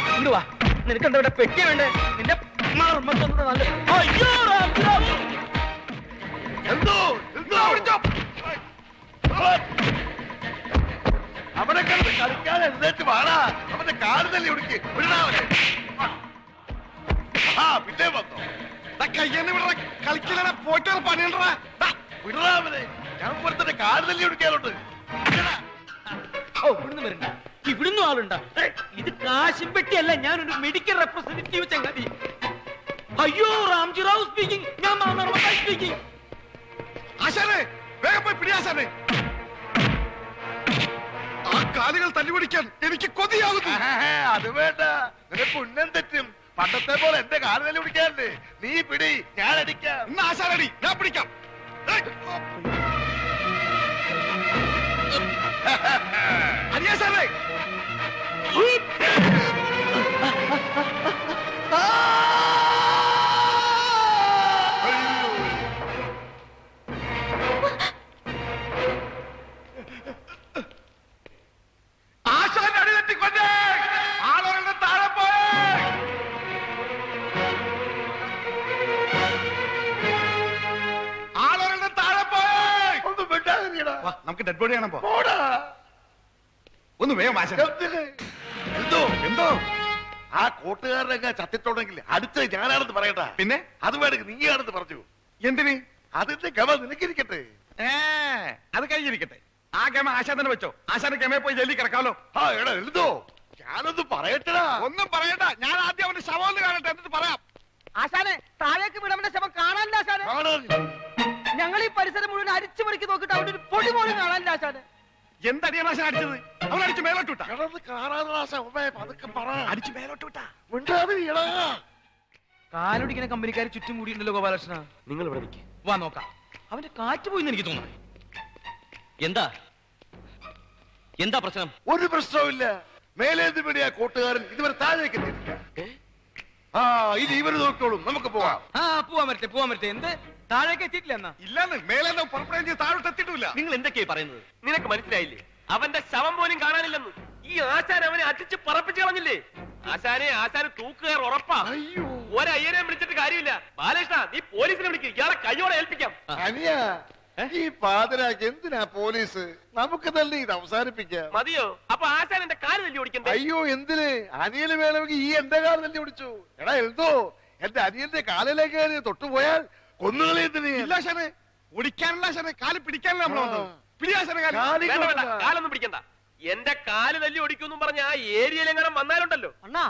ഇങ്ങോട്ട് വാ. നിനക്കെന്താ ഇവിടെ പെട്ടി വേണ്ടേ? നിന്റെ മർമ്മത്തൊന്നും നല്ല. അയ്യോ, എന്തോ അവനെ കിടന്ന് കളിക്കാതെ എഴുന്നേറ്റ് വാടാ. അവന്റെ കാല് തല്ലി ഉടുക്കി വിടണവനെ. പിന്നെ വന്നോ? കയ്യെന്ന് വിടറ. കളിക്കല പോയിട്ട് പണിയണ്ടാ. വിടണവനെ. ഞാൻ പുറത്തിന്റെ കാല് തല്ലി ഉടുക്കാനുണ്ട്. ഓ, ഇവിടുന്ന് വരണ്ട. ഇവിടുന്ന് ആളുണ്ട. ഇത് കാശും പെട്ടിയല്ല, ഞാനൊരു മെഡിക്കൽ റെപ്രസെന്റേറ്റീവ് ചങ്ങാതി. അയ്യോ, റാംജി റാവു സ്പീക്കിംഗ്. ഞാൻ മാനർമത്തായി സ്പീക്കിംഗ്. ആശാനെ വേഗം പോയി പിടി ആശാനെ. ആ കാലുകൾ തല്ലിപിടിക്കാൻ എനിക്ക് കൊതിയാകുന്നു. അത് വേണ്ട, നിനക്ക് ഉന്നം തെറ്റും. പണ്ടത്തെ പോലെ എന്റെ കാല് തല്ലി പിടിക്കാറുണ്ട്. നീ പിടി, ഞാൻ അടിക്കാം. എന്നാ ആശാനടി, ഞാൻ പിടിക്കാം. അനിയാശാനെ ആശാൻ അടി തെറ്റിക്കൊണ്ടേ ആളുകളുടെ താഴെ പോയേ. ആളുകളുടെ താഴെ പോയേ. ഒന്നും മിണ്ടാതിരിക്കടാ. വാ, നമുക്ക് ഡെഡ് ബോഡി കാണാൻ പോ. പോടാ. ഒന്ന് വേഗം ആശാൻ. എന്തോ എന്തോ ആ കൂട്ടുകാരനൊക്കെ ചത്തിട്ടുണ്ടെങ്കിൽ അടുത്ത് ഞാനാണെന്ന് പറയട്ടാ. പിന്നെ അത് വേണമെങ്കിൽ നീയാണെന്ന് പറഞ്ഞു. എന്തിന്? അതിന്റെ ഗമ നിനക്കിരിക്കട്ടെ. അത് കഴിഞ്ഞിരിക്കട്ടെ. ആ ഗമ ആശാൻ തന്നെ വെച്ചോ. ആശാന്റെ ഗമയെ പോയി ജയിലിൽ കിടക്കാമല്ലോ. ആ എടാ എഴുതോ, ഞാനൊന്ന് പറയട്ടടാ. ഒന്നും പറയണ്ട, ഞാൻ ആദ്യം അവന്റെ ശവം ഒന്ന് കാണട്ടെ, എന്നിട്ട് പറയാം. ആശാനെ താഴേക്ക് വിടവന്റെ ശവം കാണാനില്ല ആശാനെ. കാണാനില്ല. ഞങ്ങൾ ഈ പരിസരം മുഴുവൻ അരിച്ചു പറിക്കി നോക്കിട്ട് അവിടെ ഒരു പൊടി പോലും കാണാനില്ല ആശാനെ. എന്തടിയാണ് ആശാൻ അടിച്ചത്? അവൻ അടിച്ച് മേലോട്ട് വിട്ടാ. കിടന്ന് കാണാതെ പതുക്കെ പറ. അടിച്ച് മേലോട്ട് വിട്ടാ. മിണ്ടാതിരിക്കടാ. കാലൊടിക്കുന്ന കമ്പനിക്കാർ ചുറ്റും കൂടിയിട്ടുണ്ടല്ലോ ഗോപാലകൃഷ്ണ. നിങ്ങൾ ഇവിടെ നിൽക്കുക. വാ നോക്കാം. അവന്റെ കാറ്റ് പോയിന്ന് എനിക്ക് തോന്നുന്നു. എന്താ എന്താ പ്രശ്നം? ഒരു പ്രശ്നവുമില്ല. മേലേന്ത് പിടിയാ കൂട്ടുകാരൻ ഇതുവരെ താഴേക്ക് എത്തിയിട്ടില്ല. ആ ഇനി ഇവര് നോക്കിക്കോളും, നമുക്ക് പോവാം. ആ പോവാൻ പറ്റേ. എന്ത് താഴേക്ക് എത്തിയിട്ടില്ല എന്നാ? ഇല്ലെന്ന് മേലെ പുറപ്പെടുകയും ചെയ്ത് താഴോട്ട് എത്തിയിട്ടില്ല. നിങ്ങൾ എന്തൊക്കെയാ പറയുന്നത്? നിനക്ക് മനസ്സിലായില്ലേ? അവന്റെ ശവം പോലും കാണാനില്ലെന്ന്. ഈ ആശാൻ അവനെ അടിച്ച് പറപ്പിച്ച് കളഞ്ഞില്ലേ? ആശാന് തൂക്കുകാർ ഉറപ്പാ. അയ്യോ ഒരയ്യനെ വിളിച്ചിട്ട് കാര്യമില്ല. ബാലകൃഷ്ണ, നീ പോലീസിനെ വിളിക്കുക. ഇയാളെ കയ്യോടെ ഏൽപ്പിക്കാം. അനിയ, ഈ പാതിരാക്ക് എന്തിനാ പോലീസ്? നമുക്ക് തന്നെ ഇത് അവസാനിപ്പിക്കാം. മതിയോ? അപ്പൊ ആശാൻ എന്റെ കാല് തല്ലി ഓടിക്കണ്ടേ? അയ്യോ എന്തിന്? അനിയന് വേണമെങ്കിൽ ഈ എന്റെ കാല് തന്നെ പിടിച്ചു. എടാ എഴുതോ, എന്റെ അനിയന്റെ കാലിലേക്ക് തൊട്ടുപോയാൽ കൊന്നുകളി. എന്തിന്? ഇല്ല ആശാനെ, ഓടിക്കാനുള്ള ആശാനെ, കാല് പിടിക്കാനല്ല നമ്മൾ വന്നത്. പിടി ആശാനെ കാല്. കാല് വേണ്ട, വേണ്ട, കൊണ്ടുവാ. കാലൊന്നും പിടിക്കണ്ട. എന്റെ കാല് തല്ലി ഓടിക്കും പറഞ്ഞ ആ ഏരിയയിലെങ്ങനെ വന്നാലുണ്ടല്ലോ, അണ്ണാ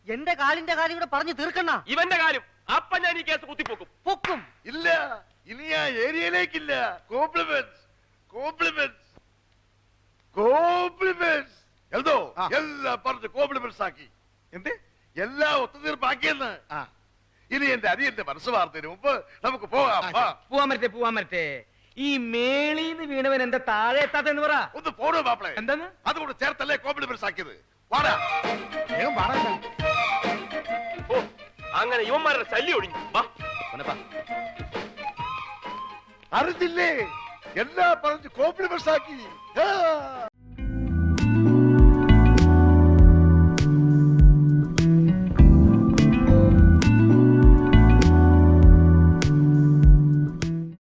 എന്റെ കാലിന്റെ കാര്യം കൂടെ പറഞ്ഞു തീർക്കണ്ണ. ഇവന്റെ കാര്യം അപ്പൊ ഞാൻ ഈ കേസ് കുത്തിപ്പോക്കും. പൊക്കും. ഇല്ല, ഇനി ആ ഏരിയയിലേക്കില്ല. Compliments compliments compliments. എന്തോ എല്ലാം പറഞ്ഞ് കോംപ്ലിമെന്റ്സ് ആക്കി. എന്ത്? എല്ലാം ഒത്തുതീർപ്പാക്കിയെന്ന്. ഇനി എന്റെ അനിയന്റെ മനസ്സ് വാർത്തതിന് മുമ്പ് നമുക്ക് പോകാം. വാ. പോവാൻ പറ്റേ. ഈ മേളീന്ന് വീണവൻ എന്താ താഴെ എത്താത്തെന്ന് പറ. ഒന്ന് പോണോ മാപ്പിളെ? എന്താന്ന്? അതുകൊണ്ട് ചേർത്തല്ലേ കോംപ്ലിമെന്റ്സ് ആക്കിയത്. വാടാ. വേഗം മാറാൻ. ഓ, അങ്ങനെ ഇവന്മാരുടെ ശല്യം ഒഴിഞ്ഞു. വാ. അറിഞ്ഞില്ലേ? എല്ലാം പറഞ്ഞ് കോംപ്ലിമെന്റ്സ് ആക്കി.